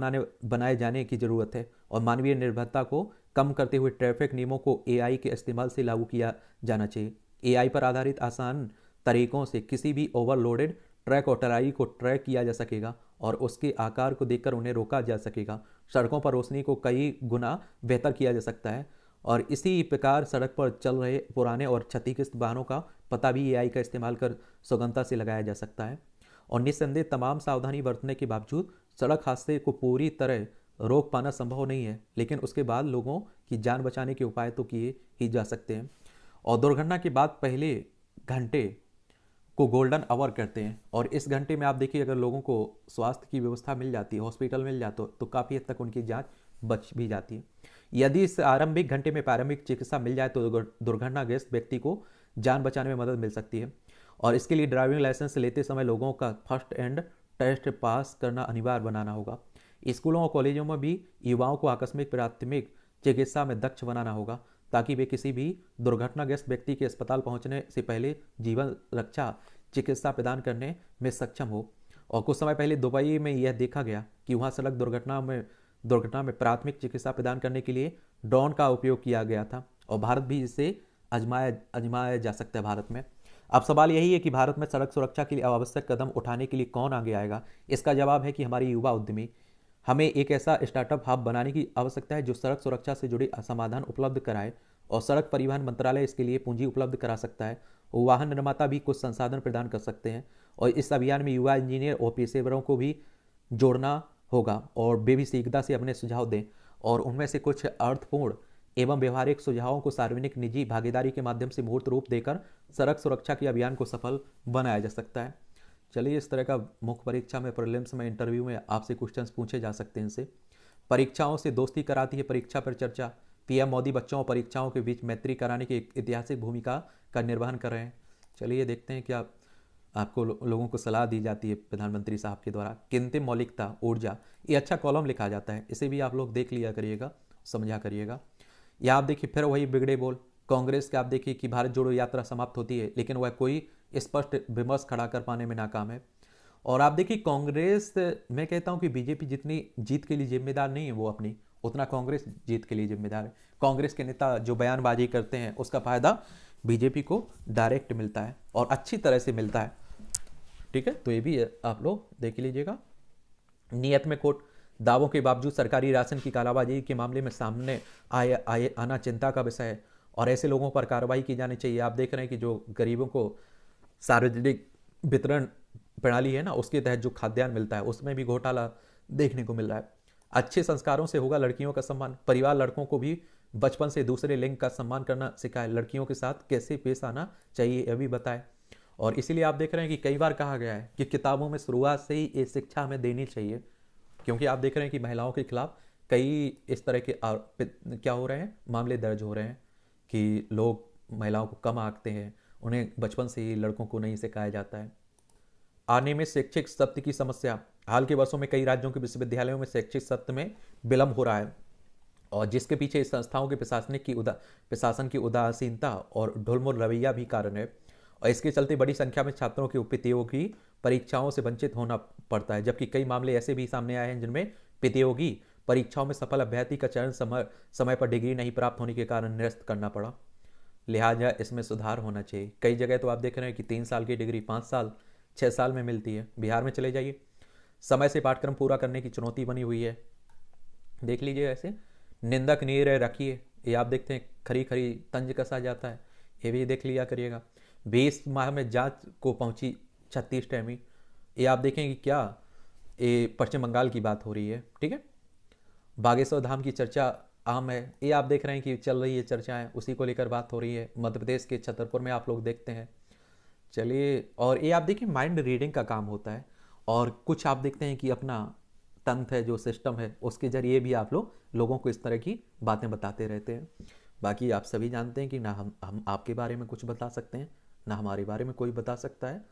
बनाए जाने की ज़रूरत है, और मानवीय निर्भरता को कम करते हुए ट्रैफिक नियमों को एआई के इस्तेमाल से लागू किया जाना चाहिए। एआई पर आधारित आसान तरीकों से किसी भी ओवरलोडेड ट्रक और ट्राली को ट्रैक किया जा सकेगा, और उसके आकार को देखकर उन्हें रोका जा सकेगा। सड़कों पर रोशनी को कई गुना बेहतर किया जा सकता है, और इसी प्रकार सड़क पर चल रहे पुराने और क्षतिग्रस्त वाहनों का पता भी एआई का इस्तेमाल कर सुगमता से लगाया जा सकता है। और निस्संदेह तमाम सावधानी बरतने के बावजूद सड़क हादसे को पूरी तरह रोक पाना संभव नहीं है, लेकिन उसके बाद लोगों की जान बचाने के उपाय तो किए ही जा सकते हैं। और दुर्घटना के बाद पहले घंटे को गोल्डन आवर कहते हैं, और इस घंटे में आप देखिए अगर लोगों को स्वास्थ्य की व्यवस्था मिल जाती है, हॉस्पिटल मिल जाता तो काफ़ी हद तक उनकी जान बच भी जाती है। यदि इस आरंभिक घंटे में प्रारंभिक चिकित्सा मिल जाए तो दुर्घटनाग्रस्त व्यक्ति को जान बचाने में मदद मिल सकती है। और इसके लिए ड्राइविंग लाइसेंस लेते समय लोगों का फर्स्ट एंड टेस्ट पास करना अनिवार्य बनाना होगा। स्कूलों और कॉलेजों में भी युवाओं को आकस्मिक प्राथमिक चिकित्सा में दक्ष बनाना होगा, ताकि वे किसी भी दुर्घटनाग्रस्त व्यक्ति के अस्पताल पहुंचने से पहले जीवन रक्षा चिकित्सा प्रदान करने में सक्षम हो। और कुछ समय पहले दुबई में यह देखा गया कि वहां सड़क दुर्घटना में प्राथमिक चिकित्सा प्रदान करने के लिए ड्रोन का उपयोग किया गया था, और भारत भी इसे आजमाया जा सकता है भारत में। अब सवाल यही है कि भारत में सड़क सुरक्षा के लिए आवश्यक कदम उठाने के लिए कौन आगे आएगा। इसका जवाब है कि हमारे युवा उद्यमी। हमें एक ऐसा स्टार्टअप हब बनाने की आवश्यकता है जो सड़क सुरक्षा से जुड़े समाधान उपलब्ध कराए, और सड़क परिवहन मंत्रालय इसके लिए पूंजी उपलब्ध करा सकता है। वाहन निर्माता भी कुछ संसाधन प्रदान कर सकते हैं, और इस अभियान में युवा इंजीनियर और पेशेवरों को भी जोड़ना होगा, और वे भी शीघ्रता से अपने सुझाव दें, और उनमें से कुछ अर्थपूर्ण एवं व्यवहारिक सुझावों को सार्वजनिक निजी भागीदारी के माध्यम से मूर्त रूप देकर सड़क सुरक्षा के अभियान को सफल बनाया जा सकता है। चलिए, इस तरह का मुख्य परीक्षा में, प्रीलिम्स में, इंटरव्यू में आपसे क्वेश्चंस पूछे जा सकते हैं इनसे। परीक्षाओं से दोस्ती कराती है परीक्षा पर चर्चा। पीएम मोदी बच्चों और परीक्षाओं के बीच मैत्री कराने की एक ऐतिहासिक भूमिका का निर्वहन कर रहे हैं। चलिए देखते हैं क्या आपको लोगों को सलाह दी जाती है प्रधानमंत्री साहब के द्वारा। कृत्रिम मौलिकता ऊर्जा, ये अच्छा कॉलम लिखा जाता है, इसे भी आप लोग देख लिया करिएगा, समझा करिएगा। या आप देखिए फिर वही बिगड़े बोल कांग्रेस के। आप देखिए कि भारत जोड़ो यात्रा समाप्त होती है, लेकिन वह कोई स्पष्ट विमर्श खड़ा कर पाने में नाकाम है। और आप देखिए कांग्रेस, मैं कहता हूं कि बीजेपी जितनी जीत के लिए जिम्मेदार नहीं है वो अपनी, उतना कांग्रेस जीत के लिए जिम्मेदार है। कांग्रेस के नेता जो बयानबाजी करते हैं उसका फायदा बीजेपी को डायरेक्ट मिलता है, और अच्छी तरह से मिलता है। ठीक है, तो ये भी आप लोग देख लीजिएगा। नियत में कोट, दावों के बावजूद सरकारी राशन की कालाबाजारी के मामले में सामने आना चिंता का विषय है, और ऐसे लोगों पर कार्रवाई की जानी चाहिए। आप देख रहे हैं कि जो गरीबों को सार्वजनिक वितरण प्रणाली है ना, उसके तहत जो खाद्यान्न मिलता है उसमें भी घोटाला देखने को मिल रहा है। अच्छे संस्कारों से होगा लड़कियों का सम्मान। परिवार लड़कों को भी बचपन से दूसरे लिंग का सम्मान करना सिखाए, लड़कियों के साथ कैसे पेश आना चाहिए यह भी बताए। और इसीलिए आप देख रहे हैं कि कई बार कहा गया है कि किताबों में शुरुआत से ही ये शिक्षा हमें देनी चाहिए, क्योंकि आप देख रहे हैं कि महिलाओं के खिलाफ कई इस तरह के क्या हो रहे हैं, मामले दर्ज हो रहे हैं कि लोग महिलाओं को कम आंकते हैं, उन्हें बचपन से ही लड़कों को नहीं सिखाया जाता है। आने में शैक्षिक सत्र की समस्या। हाल के वर्षों में कई राज्यों के विश्वविद्यालयों में शैक्षिक सत्र में विलंब हो रहा है, और जिसके पीछे इस संस्थाओं के प्रशासन की उदासीनता और ढुलमुल रवैया भी कारण है। और इसके चलते बड़ी संख्या में छात्रों की प्रतियोगी परीक्षाओं से वंचित होना पड़ता है, जबकि कई मामले ऐसे भी सामने आए हैं जिनमें प्रतियोगी परीक्षाओं में सफल अभ्यर्थी का चयन समय पर डिग्री नहीं प्राप्त होने के कारण निरस्त करना पड़ा। लिहाजा इसमें सुधार होना चाहिए। कई जगह तो आप देख रहे हैं कि 3 साल की डिग्री 5 साल 6 साल में मिलती है। बिहार में चले जाइए, समय से पाठ्यक्रम पूरा करने की चुनौती बनी हुई है। देख लीजिए, ऐसे निंदक नीर रखिए, ये आप देखते हैं खरी खरी तंज कसा जाता है, ये भी देख लिया करिएगा। 20 माह में जांच को पहुंची 36 टैमी, ये आप देखेंगे क्या, ये पश्चिम बंगाल की बात हो रही है। ठीक है, बागेश्वर धाम की चर्चा आम है, ये आप देख रहे हैं कि चल रही है चर्चाएं, उसी को लेकर बात हो रही है। मध्य प्रदेश के छतरपुर में आप लोग देखते हैं। चलिए, और ये आप देखिए माइंड रीडिंग का काम होता है, और कुछ आप देखते हैं कि अपना तंत्र है जो सिस्टम है उसके जरिए भी आप लोगों को इस तरह की बातें बताते रहते हैं। बाकी आप सभी जानते हैं कि ना हम आपके बारे में कुछ बता सकते हैं, ना हमारे बारे में कोई बता सकता है,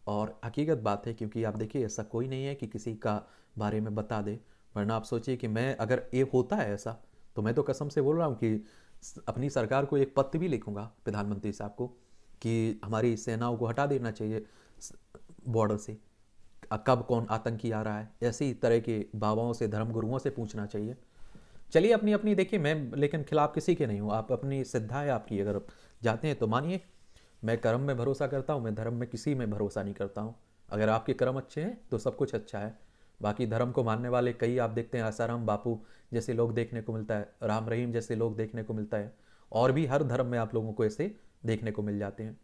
और हकीकत बात है, क्योंकि आप देखिए ऐसा कोई नहीं है कि किसी का बारे में बता दे। वरना आप सोचिए कि मैं, अगर ये होता है ऐसा, तो मैं तो कसम से बोल रहा हूँ कि अपनी सरकार को एक पत्र भी लिखूंगा प्रधानमंत्री साहब को कि हमारी सेनाओं को हटा देना चाहिए बॉर्डर से। कब कौन आतंकी आ रहा है, ऐसी तरह के बाबाओं से, धर्मगुरुओं से पूछना चाहिए। चलिए, अपनी अपनी देखिए, मैं लेकिन खिलाफ किसी के नहीं हूँ। आप अपनी श्रद्धा है आपकी, अगर जाते हैं तो मानिए। मैं कर्म में भरोसा करता हूँ, मैं धर्म में किसी में भरोसा नहीं करता हूँ। अगर आपके कर्म अच्छे हैं तो सब कुछ अच्छा है। बाकी धर्म को मानने वाले कई आप देखते हैं, आसाराम बापू जैसे लोग देखने को मिलता है, राम रहीम जैसे लोग देखने को मिलता है, और भी हर धर्म में आप लोगों को ऐसे देखने को मिल जाते हैं।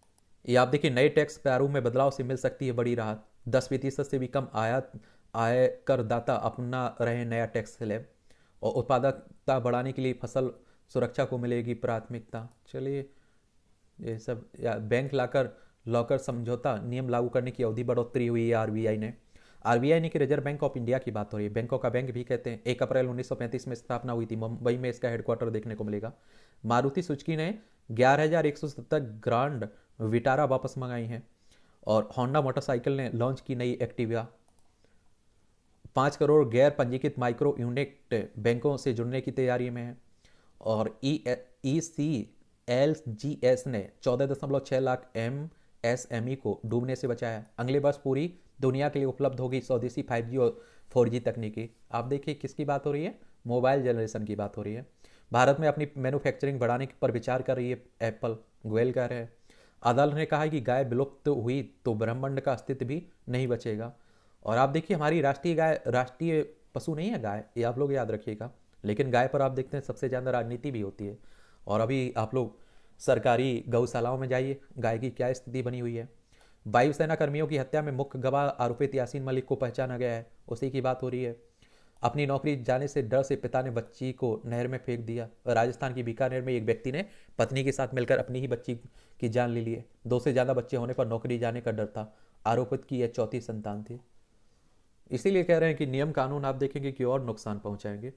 ये आप देखिए, नए टैक्स प्रारूप में बदलाव से मिल सकती है बड़ी राहत। 10% से भी कम आय करदाता अपना रहे नया टैक्स स्लैब, और उत्पादकता बढ़ाने के लिए फसल सुरक्षा को मिलेगी प्राथमिकता। चलिए, ये सब बैंक लॉकर समझौता नियम लागू करने की अवधि बढ़ोतरी हुई है आरबीआई ने कि रिजर्व बैंक ऑफ इंडिया की बात हो रही है, बैंकों का बैंक भी कहते हैं। 1 अप्रैल 1935 में स्थापना हुई थी, मुंबई में इसका हेडक्वार्टर देखने को मिलेगा। मारुति सुजुकी ने 11,170 ग्रांड विटारा वापस मंगाई हैं, और होंडा मोटरसाइकिल ने लॉन्च की नई एक्टिवा। 5 करोड़ गैर पंजीकृत माइक्रो यूनिट बैंकों से जुड़ने की तैयारी में है। और ECLGS ने 14.6 लाख MSME को डूबने से बचाया। अगले वर्ष पूरी दुनिया के लिए उपलब्ध होगी स्वदेशी 5G और 4G तकनीकी। आप देखिए किसकी बात हो रही है, मोबाइल जनरेशन की बात हो रही है। भारत में अपनी मैन्युफैक्चरिंग बढ़ाने पर विचार कर रही है एप्पल, गोयल कह रहे हैं। अदालत ने कहा है कि गाय विलुप्त हुई तो ब्रह्मांड का अस्तित्व भी नहीं बचेगा। और आप देखिए हमारी राष्ट्रीय गाय, राष्ट्रीय पशु नहीं है गाय, ये आप लोग याद रखिएगा। लेकिन गाय पर आप देखते हैं सबसे ज़्यादा राजनीति भी होती है। और अभी आप लोग सरकारी गौशालाओं में जाइए, गाय की क्या स्थिति बनी हुई है। वायुसेना कर्मियों की हत्या में मुख्य गवाह आरोपित यासीन मलिक को पहचाना गया है, उसी की बात हो रही है। अपनी नौकरी जाने से डर से पिता ने बच्ची को नहर में फेंक दिया। राजस्थान की बीकानेर में एक व्यक्ति ने पत्नी के साथ मिलकर अपनी ही बच्ची की जान ले ली है। 2 से ज़्यादा बच्चे होने पर नौकरी जाने का डर था। आरोपित की यह चौथी संतान थी। इसीलिए कह रहे हैं कि नियम कानून आप देखेंगे कि और नुकसान पहुंचाएंगे।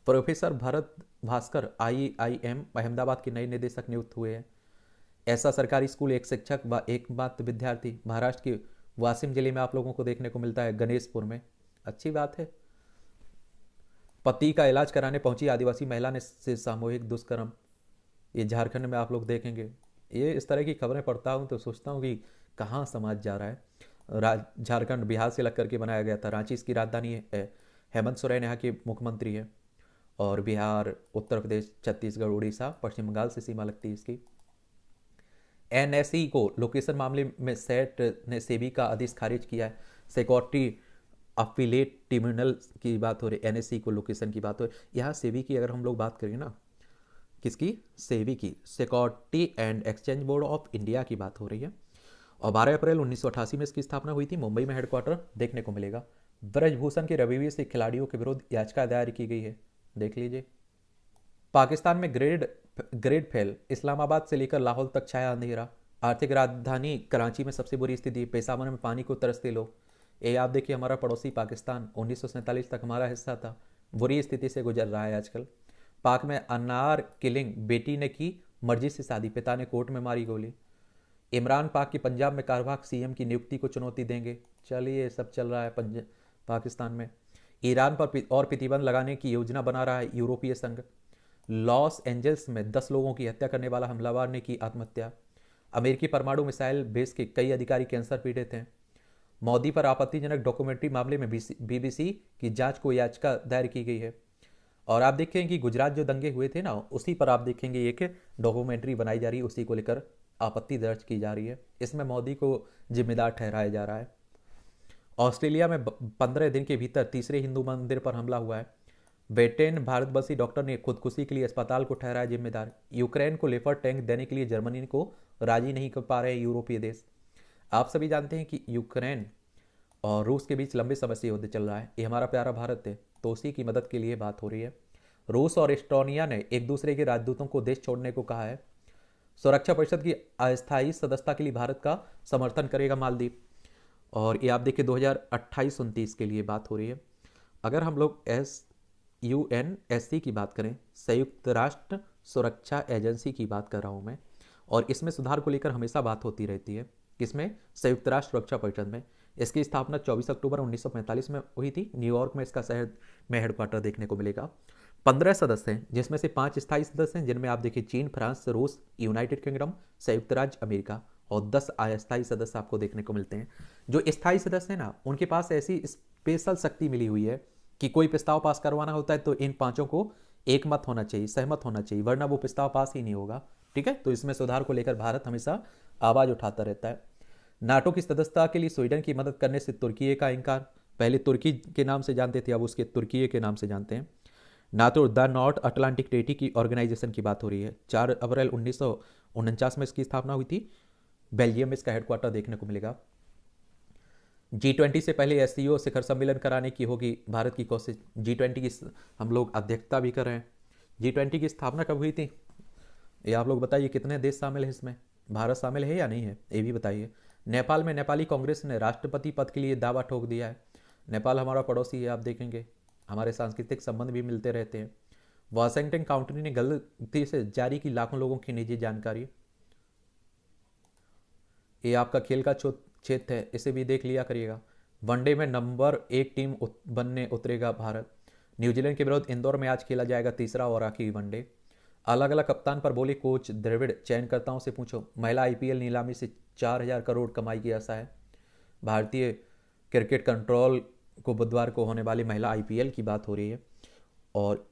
प्रोफेसर भरत भास्कर IIM अहमदाबाद के नए निदेशक नियुक्त हुए हैं। ऐसा सरकारी स्कूल एक शिक्षक व एकमात्र विद्यार्थी महाराष्ट्र के वासिम जिले में आप लोगों को देखने को मिलता है, गणेशपुर में। अच्छी बात है। पति का इलाज कराने पहुंची आदिवासी महिला ने से सामूहिक दुष्कर्म, ये झारखंड में आप लोग देखेंगे। ये इस तरह की खबरें पढ़ता हूँ तो सोचता हूँ कि कहाँ समाज जा रहा है। झारखंड बिहार से लग करके बनाया गया था। रांची इसकी राजधानी है। हेमंत सोरेन यहाँ के मुख्यमंत्री है। और बिहार, उत्तर प्रदेश, छत्तीसगढ़, उड़ीसा, पश्चिम बंगाल से सीमा लगती है इसकी। NSE को लोकेशन मामले में सेट ने सेबी का आदेश खारिज किया है। सिक्योरिटी अफिलेट ट्रिब्यूनल की बात हो रही है, NSE को लोकेशन की बात हो रही है। यहाँ सेबी की अगर हम लोग बात करें ना, किसकी, सेबी की, security and exchange board of India की बात हो रही है। और 12 अप्रैल 1988 में इसकी स्थापना हुई थी। मुंबई में हेडक्वार्टर देखने को मिलेगा। ब्रजभूषण के रवैये से खिलाड़ियों के विरुद्ध याचिका दायर की गई है, देख लीजिए। पाकिस्तान में ग्रेड फेल, इस्लामाबाद से लेकर लाहौर तक छाया अंधेरा। आर्थिक राजधानी कराची में सबसे बुरी स्थिति, पेशावर में पानी को तरसते लोग। ये आप देखिए हमारा पड़ोसी पाकिस्तान 1947 तक हमारा हिस्सा था, बुरी स्थिति से गुजर रहा है आजकल। पाक में अनार किलिंग, बेटी ने की मर्जी से शादी, पिता ने कोर्ट में मारी गोली। इमरान पाक की पंजाब में कार्यवाहक CM की नियुक्ति को चुनौती देंगे। चलिए सब चल रहा है पाकिस्तान में। ईरान पर और प्रतिबंध लगाने की योजना बना रहा है यूरोपीय संघ। लॉस एंजल्स में 10 लोगों की हत्या करने वाला हमलावर ने की आत्महत्या। अमेरिकी परमाणु मिसाइल बेस के कई अधिकारी कैंसर पीड़ित हैं। मोदी पर आपत्तिजनक डॉक्यूमेंट्री मामले में BBC की जांच को याचिका दायर की गई है। और आप देखें कि गुजरात जो दंगे हुए थे ना, उसी पर आप देखेंगे एक डॉक्यूमेंट्री बनाई जा रही है, उसी को लेकर आपत्ति दर्ज की जा रही है। इसमें मोदी को जिम्मेदार ठहराया जा रहा है। ऑस्ट्रेलिया में 15 दिन के भीतर तीसरे हिंदू मंदिर पर हमला हुआ है। ब्रिटेन भारतवर्षी डॉक्टर ने खुदकुशी के लिए अस्पताल को ठहराया जिम्मेदार। यूक्रेन को लेपर्ड टैंक देने के लिए जर्मनी को राजी नहीं कर पा रहे यूरोपीय देश। आप सभी जानते हैं कि यूक्रेन और रूस के बीच लंबे समय से युद्ध चल रहा है। ये हमारा प्यारा भारत है, तो उसी की मदद के लिए बात हो रही है। रूस और एस्टोनिया ने एक दूसरे के राजदूतों को देश छोड़ने को कहा है। सुरक्षा परिषद की अस्थायी सदस्यता के लिए भारत का समर्थन करेगा मालदीव। और ये आप देखिए 2028-29 के लिए बात हो रही है। अगर हम लोग UNSC की बात करें, संयुक्त राष्ट्र सुरक्षा एजेंसी की बात कर रहा हूँ मैं, और इसमें सुधार को लेकर हमेशा बात होती रहती है। किसमें, संयुक्त राष्ट्र सुरक्षा परिषद में। इसकी स्थापना 24 अक्टूबर 1945 में हुई थी। न्यूयॉर्क में इसका शहर में हेडक्वार्टर देखने को मिलेगा। 15 सदस्य हैं, जिसमें से 5 स्थायी सदस्य हैं, जिनमें आप देखिए चीन, फ्रांस, रूस, यूनाइटेड किंगडम, संयुक्त राज्य अमेरिका, और 10 अस्थायी सदस्य आपको देखने को मिलते हैं। जो स्थायी सदस्य हैं ना, उनके पास ऐसी स्पेशल शक्ति मिली हुई है कि कोई प्रस्ताव पास करवाना होता है तो इन 5 को एक मत होना चाहिए, सहमत होना चाहिए, वरना वो प्रस्ताव पास ही नहीं होगा। ठीक है, तो इसमें सुधार को लेकर भारत हमेशा आवाज उठाता रहता है। नाटो की सदस्यता के लिए स्वीडन की मदद करने से तुर्की का इनकार। पहले तुर्की के नाम से जानते थे, अब उसके तुर्की के नाम से जानते हैं। NATO the north Atlantic treaty की ऑर्गेनाइजेशन की बात हो रही है। 4 अप्रैल 1949 में इसकी स्थापना हुई थी। बेल्जियम में इसका हेडक्वार्टर देखने को मिलेगा। G20 से पहले SCO शिखर सम्मेलन कराने की होगी भारत की कोशिश। G20 की हम लोग अध्यक्षता भी कर रहे हैं। G20 की स्थापना कब हुई थी, ये आप लोग बताइए, कितने देश शामिल हैं इसमें, भारत शामिल है या नहीं है, ये भी बताइए। नेपाल में नेपाली कांग्रेस ने राष्ट्रपति पद के लिए दावा ठोक दिया है। नेपाल हमारा पड़ोसी है, आप देखेंगे हमारे सांस्कृतिक संबंध भी मिलते रहते हैं। वाशिंगटन काउंटी ने गलती से जारी की लाखों लोगों की निजी जानकारी। ये आपका खेल का क्षेत्र है, इसे भी देख लिया करिएगा। वनडे में नंबर 1 टीम बनने उतरेगा भारत। न्यूजीलैंड के विरुद्ध इंदौर में आज खेला जाएगा तीसरा और आखिरी वनडे। अलग अलग कप्तान पर बोले कोच द्रविड़, चयनकर्ताओं से पूछो। महिला आईपीएल नीलामी से 4,000 करोड़ कमाई की आशा है। भारतीय क्रिकेट कंट्रोल को बुधवार को होने वाली महिला आईपीएल की बात हो रही है। और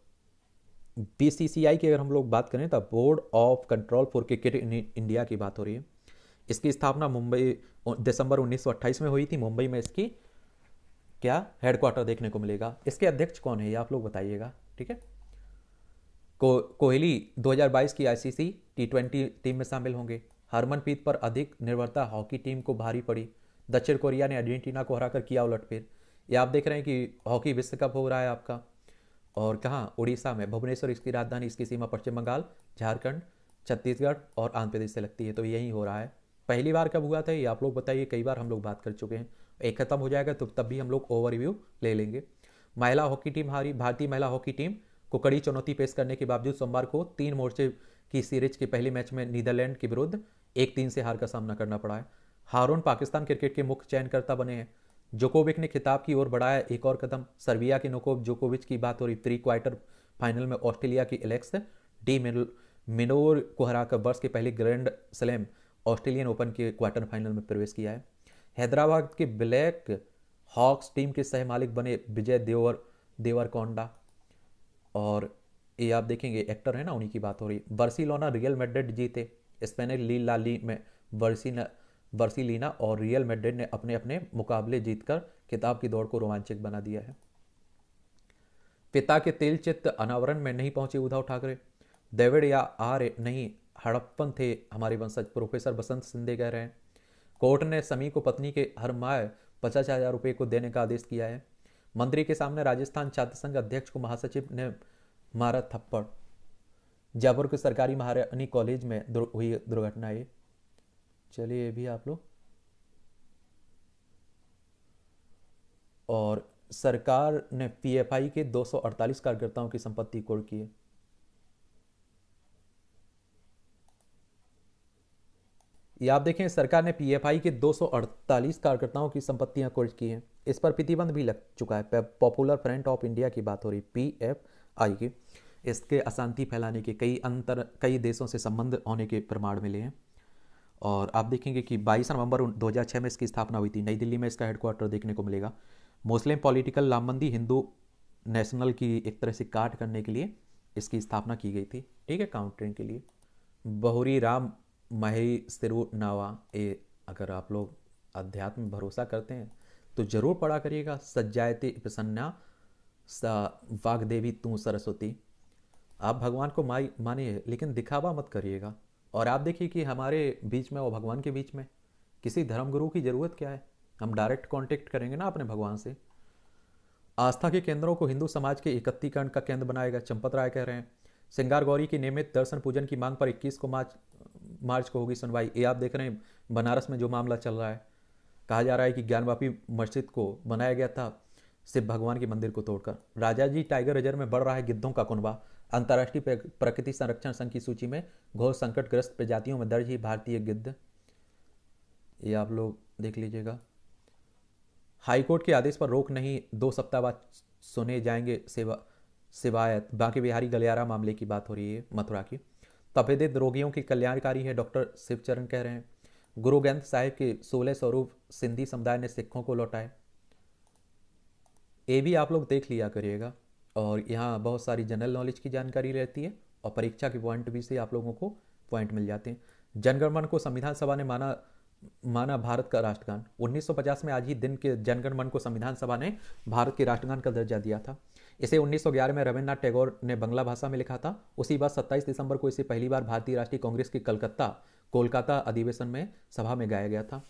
बीसीसीआई की अगर हम लोग बात करें तो board of control for cricket in India की बात हो रही है। इसकी स्थापना मुंबई दिसंबर 1928 में हुई थी। मुंबई में इसकी क्या हेडक्वार्टर देखने को मिलेगा। इसके अध्यक्ष कौन है ये आप लोग बताइएगा, ठीक है। कोहली 2022 की आईसीसी T20 टीम में शामिल होंगे। हरमनप्रीत पर अधिक निर्भरता हॉकी टीम को भारी पड़ी। दक्षिण कोरिया ने अर्जेंटीना को हराकर किया उलटफेर। ये आप देख रहे हैं कि हॉकी विश्व कप हो रहा है आपका, और कहाँ, उड़ीसा में। भुवनेश्वर इसकी राजधानी, इसकी सीमा पश्चिम बंगाल, झारखंड, छत्तीसगढ़ और आंध्र प्रदेश से लगती है। तो यही हो रहा है। पहली बार कब हुआ था ये आप लोग बताइए। कई बार हम लोग बात कर चुके हैं। एक खत्म हो जाएगा तो तब भी हम लोग ओवरव्यू ले लेंगे। महिला हॉकी टीम हारी। भारतीय महिला हॉकी टीम को कड़ी चुनौती पेश करने के बावजूद सोमवार को 3 मोर्चे की सीरीज के पहले मैच में नीदरलैंड के विरुद्ध 1-3 से हार का सामना करना पड़ा है। हारून पाकिस्तान क्रिकेट के मुख्य चयनकर्ता बने हैं। जोकोविक ने खिताब की ओर बढ़ाया एक और कदम। सर्बिया के नोकोव जोकोविच की बात हो रही। प्री क्वार्टर फाइनल में ऑस्ट्रेलिया की एलेक्स डी मिनोर को हराकर वर्ष के पहले ग्रैंड स्लैम ऑस्ट्रेलियन ओपन के क्वार्टर फाइनल में प्रवेश किया है। हैदराबाद के ब्लैक हॉक्स टीम के सह मालिक बने विजय देवरकोंडा। और ये आप देखेंगे एक्टर है ना, उन्हीं की बात हो रही। बार्सिलोना रियल मैड्रिड जीते। स्पेनिश ला ली में बार्सिलोना और रियल मैड्रिड ने अपने अपने मुकाबले जीतकर खिताब की दौड़ को रोमांचक बना दिया है। पिता के तेल चित्र अनावरण में नहीं पहुंचे उद्धव ठाकरे। द्रविड़ या आर्य नहीं, हड़प्पन थे हमारे वंशज, प्रोफेसर बसंत सिंधे कह रहे हैं। कोर्ट ने समी को पत्नी के हर माह 50,000 रुपये को देने का आदेश किया है। मंत्री के सामने राजस्थान छात्र संघ अध्यक्ष को महासचिव ने मारा थप्पड़। जयपुर के सरकारी महारानी कॉलेज में हुई दुर्घटना। ये चलिए ये भी आप लोग। और सरकार ने पीएफआई के 248 कार्यकर्ताओं की संपत्ति कुर्क की है। ये आप देखें, सरकार ने पीएफआई के 248 कार्यकर्ताओं की संपत्तियां कुर्क की हैं। इस पर प्रतिबंध भी लग चुका है। पॉपुलर फ्रंट ऑफ इंडिया की बात हो रही, पीएफआई की। इसके अशांति फैलाने के कई देशों से संबंध होने के प्रमाण मिले हैं। और आप देखेंगे कि 22 नवंबर 2006 में इसकी स्थापना हुई थी। नई दिल्ली में इसका हेडक्वार्टर देखने को मिलेगा। मुस्लिम पॉलिटिकल लामबंदी हिंदू नेशनल की एक तरह से काट करने के लिए इसकी स्थापना की गई थी, ठीक है, काउंटरिंग के लिए। बहुरी राम मही सिरु नावा। ये अगर आप लोग अध्यात्म में भरोसा करते हैं तो जरूर पढ़ा करिएगा। सज्जायते प्रसन्ना सा वाग्देवी तू सरस्वती। आप भगवान को मानिए लेकिन दिखावा मत करिएगा। और आप देखिए कि हमारे बीच में और भगवान के बीच में किसी धर्मगुरु की ज़रूरत क्या है। हम डायरेक्ट कांटेक्ट करेंगे ना अपने भगवान से। आस्था के केंद्रों को हिंदू समाज के एकत्रीकरण का केंद्र बनाएगा, चंपत राय कह रहे हैं। सिंगार गौरी की नियमित दर्शन पूजन की मांग पर 21 को मार्च को होगी सुनवाई। ये आप देख रहे हैं बनारस में जो मामला चल रहा है। कहा जा रहा है कि ज्ञानवापी मस्जिद को बनाया गया था शिव भगवान के मंदिर को तोड़कर। राजाजी टाइगर रिजर्व में बढ़ रहा है गिद्धों का कुनबा। अंतर्राष्ट्रीय प्रकृति संरक्षण संघ की सूची में घोर संकटग्रस्त प्रजातियों में दर्ज है भारतीय गिद्ध। ये आप लोग देख लीजिएगा। हाईकोर्ट के आदेश पर रोक नहीं, 2 सप्ताह बाद सुने जाएंगे शिवायत। बांके बिहारी गलियारा मामले की बात हो रही है, मथुरा की। तपेदित रोगियों की कल्याणकारी है, डॉक्टर शिवचरण कह रहे हैं। गुरु ग्रंथ साहिब के 16 स्वरूप सिंधी समुदाय ने सिखों को लौटाए। ये भी आप लोग देख लिया करिएगा। और यहाँ बहुत सारी जनरल नॉलेज की जानकारी रहती है और परीक्षा के पॉइंट भी से आप लोगों को पॉइंट मिल जाते हैं। जनगणमन को संविधान सभा ने माना भारत का राष्ट्रगान। 1950 में आज ही दिन के जनगणमन को संविधान सभा ने भारत के राष्ट्रगान का दर्जा दिया था। इसे 1911 में रविन्द्रनाथ टैगोर ने बंगला भाषा में लिखा था। उसी बार 27 दिसंबर को इसे पहली बार भारतीय राष्ट्रीय कांग्रेस के कोलकाता अधिवेशन में सभा में गाया गया था।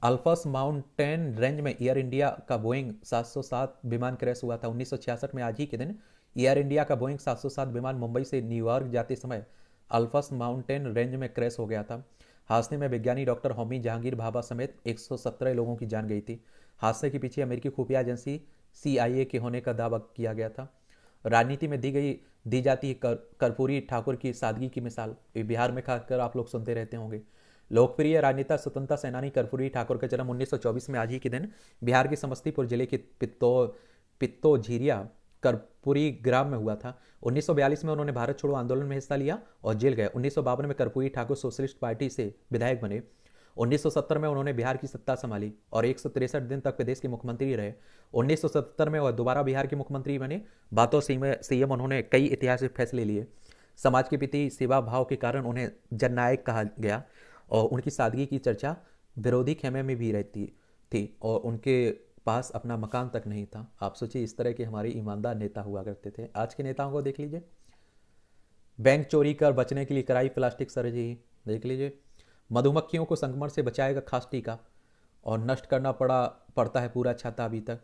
अल्पस माउंटेन रेंज में एयर इंडिया का बोइंग 707 विमान क्रैश हुआ था 1966 में। आज ही के दिन एयर इंडिया का बोइंग 707 विमान मुंबई से न्यूयॉर्क जाते समय अल्पस माउंटेन रेंज में क्रैश हो गया था। हादसे में विज्ञानी डॉक्टर होमी जहांगीर भाभा समेत 117 लोगों की जान गई थी। हादसे के पीछे अमेरिकी खुफिया एजेंसी CIA के होने का दावा किया गया था। राजनीति में दी जाती है कर्पूरी ठाकुर की सादगी की मिसाल। बिहार में खाकर आप लोग सुनते रहते होंगे। लोकप्रिय राजनेता स्वतंत्रता सेनानी कर्पूरी ठाकुर का जन्म 1924 में आज ही के दिन बिहार के समस्तीपुर जिले के पित्तौझरिया कर्पूरी ग्राम में हुआ था। 1942 में उन्होंने भारत छोड़ो आंदोलन में हिस्सा लिया और जेल गए। 1952 में कर्पूरी ठाकुर सोशलिस्ट पार्टी से विधायक बने। 1970 में उन्होंने बिहार की सत्ता संभाली और 163 दिन तक प्रदेश के मुख्यमंत्री रहे। 1977 में वह दोबारा बिहार के मुख्यमंत्री बने। बातों सीएम उन्होंने कई ऐतिहासिक फैसले लिए। समाज के प्रति सेवा भाव के कारण उन्हें जननायक कहा गया और उनकी सादगी की चर्चा विरोधी खेमे में भी रहती थी और उनके पास अपना मकान तक नहीं था। आप सोचिए, इस तरह के हमारे ईमानदार नेता हुआ करते थे। आज के नेताओं को देख लीजिए, बैंक चोरी कर बचने के लिए कराई प्लास्टिक सर्जरी, देख लीजिए। मधुमक्खियों को संक्रमण से बचाएगा खास टीका और नष्ट करना पड़ता है पूरा छाता अभी तक।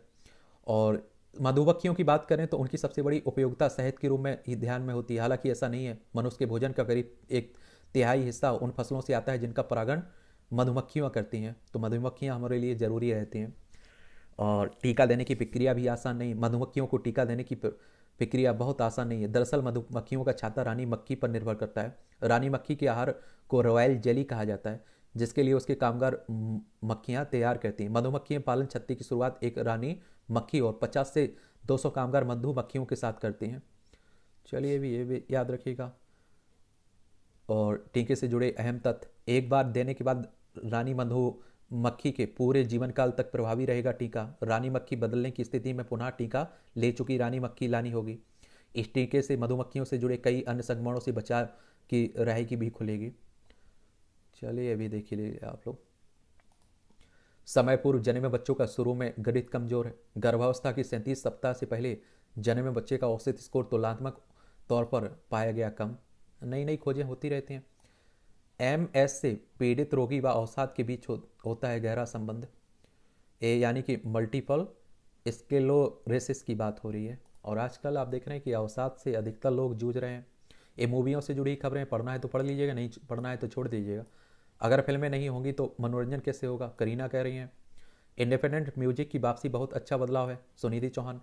और मधुमक्खियों की बात करें तो उनकी सबसे बड़ी उपयोगिता शहद के रूप में ही ध्यान में होती है। हालांकि ऐसा नहीं है, मनुष्य के भोजन का करीब 1/3 हिस्सा उन फसलों से आता है जिनका परागण मधुमक्खियाँ करती हैं। तो मधुमक्खियाँ हमारे लिए ज़रूरी रहती हैं। और टीका देने की प्रक्रिया भी आसान नहीं। मधुमक्खियों को टीका देने की प्रक्रिया बहुत आसान नहीं है। दरअसल मधुमक्खियों का छत्ता रानी मक्खी पर निर्भर करता है। रानी मक्खी के आहार को रॉयल जेली कहा जाता है, जिसके लिए उसके कामगार मक्खियाँ तैयार करती हैं। मधुमक्खियाँ पालन छत्ते की शुरुआत एक रानी मक्खी और 50 से 200 कामगार मधुमक्खियों के साथ करती हैं। चलिए ये भी याद रखिएगा। और टीके से जुड़े अहम तथ्य, एक बार देने के बाद रानी मधुमक्खी के पूरे जीवन काल तक प्रभावी रहेगा टीका। रानी मक्खी बदलने की स्थिति में पुनः टीका ले चुकी रानी मक्खी लानी होगी। इस टीके से मधुमक्खियों से जुड़े कई अन्य संक्रमणों से बचाव की रहेगी भी खुलेगी। चलिए अभी देख लीजिए आप लोग। समय पूर्व जन्मे बच्चों का शुरू में गणित कमजोर है। गर्भावस्था की 37 सप्ताह से पहले जन्मे बच्चे का औसत स्कोर तुलनात्मक तौर पर पाया गया कम। नई नई खोजें होती रहती हैं। MS से पीड़ित रोगी व अवसाद के बीच होता है गहरा संबंध। यानी कि मल्टीपल स्क्लेरोसिस की बात हो रही है। और आजकल आप देख रहे हैं कि अवसाद से अधिकतर लोग जूझ रहे हैं। ये मूवियों से जुड़ी खबरें, पढ़ना है तो पढ़ लीजिएगा, नहीं पढ़ना है तो छोड़ दीजिएगा। अगर फिल्में नहीं होंगी तो मनोरंजन कैसे होगा? करीना कह रही हैं। इंडिपेंडेंट म्यूजिक की वापसी बहुत अच्छा बदलाव है, सुनिधि चौहान।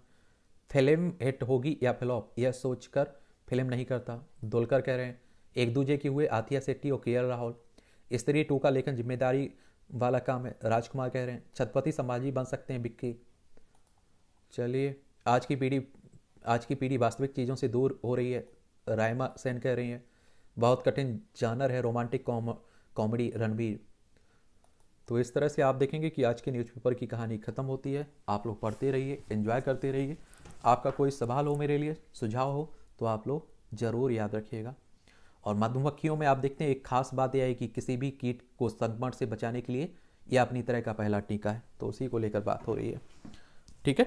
फिल्म हिट होगी या फ्लॉप यह सोचकर फिल्म नहीं करता, दुलकर कह रहे हैं। एक दूजे के हुए आथिया शेट्टी और के राहुल। स्त्री 2 का लेखन जिम्मेदारी वाला काम है, राजकुमार कह रहे हैं। छत्रपति संभाजी बन सकते हैं विक्की। चलिए, आज की पीढ़ी वास्तविक चीज़ों से दूर हो रही है, रायमा सेन कह रही हैं। बहुत कठिन जानर है रोमांटिक कॉमेडी, रणबीर। तो इस तरह से आप देखेंगे कि आज के न्यूज़पेपर की कहानी ख़त्म होती है। आप लोग पढ़ते रहिए, एंजॉय करते रहिए। आपका कोई सवाल हो मेरे लिए, सुझाव हो तो आप लोग ज़रूर याद रखिएगा। और मधुमक्खियों में आप देखते हैं एक खास बात यह है कि किसी भी कीट को संक्रमण से बचाने के लिए यह अपनी तरह का पहला टीका है। तो उसी को लेकर बात हो रही है। ठीक है।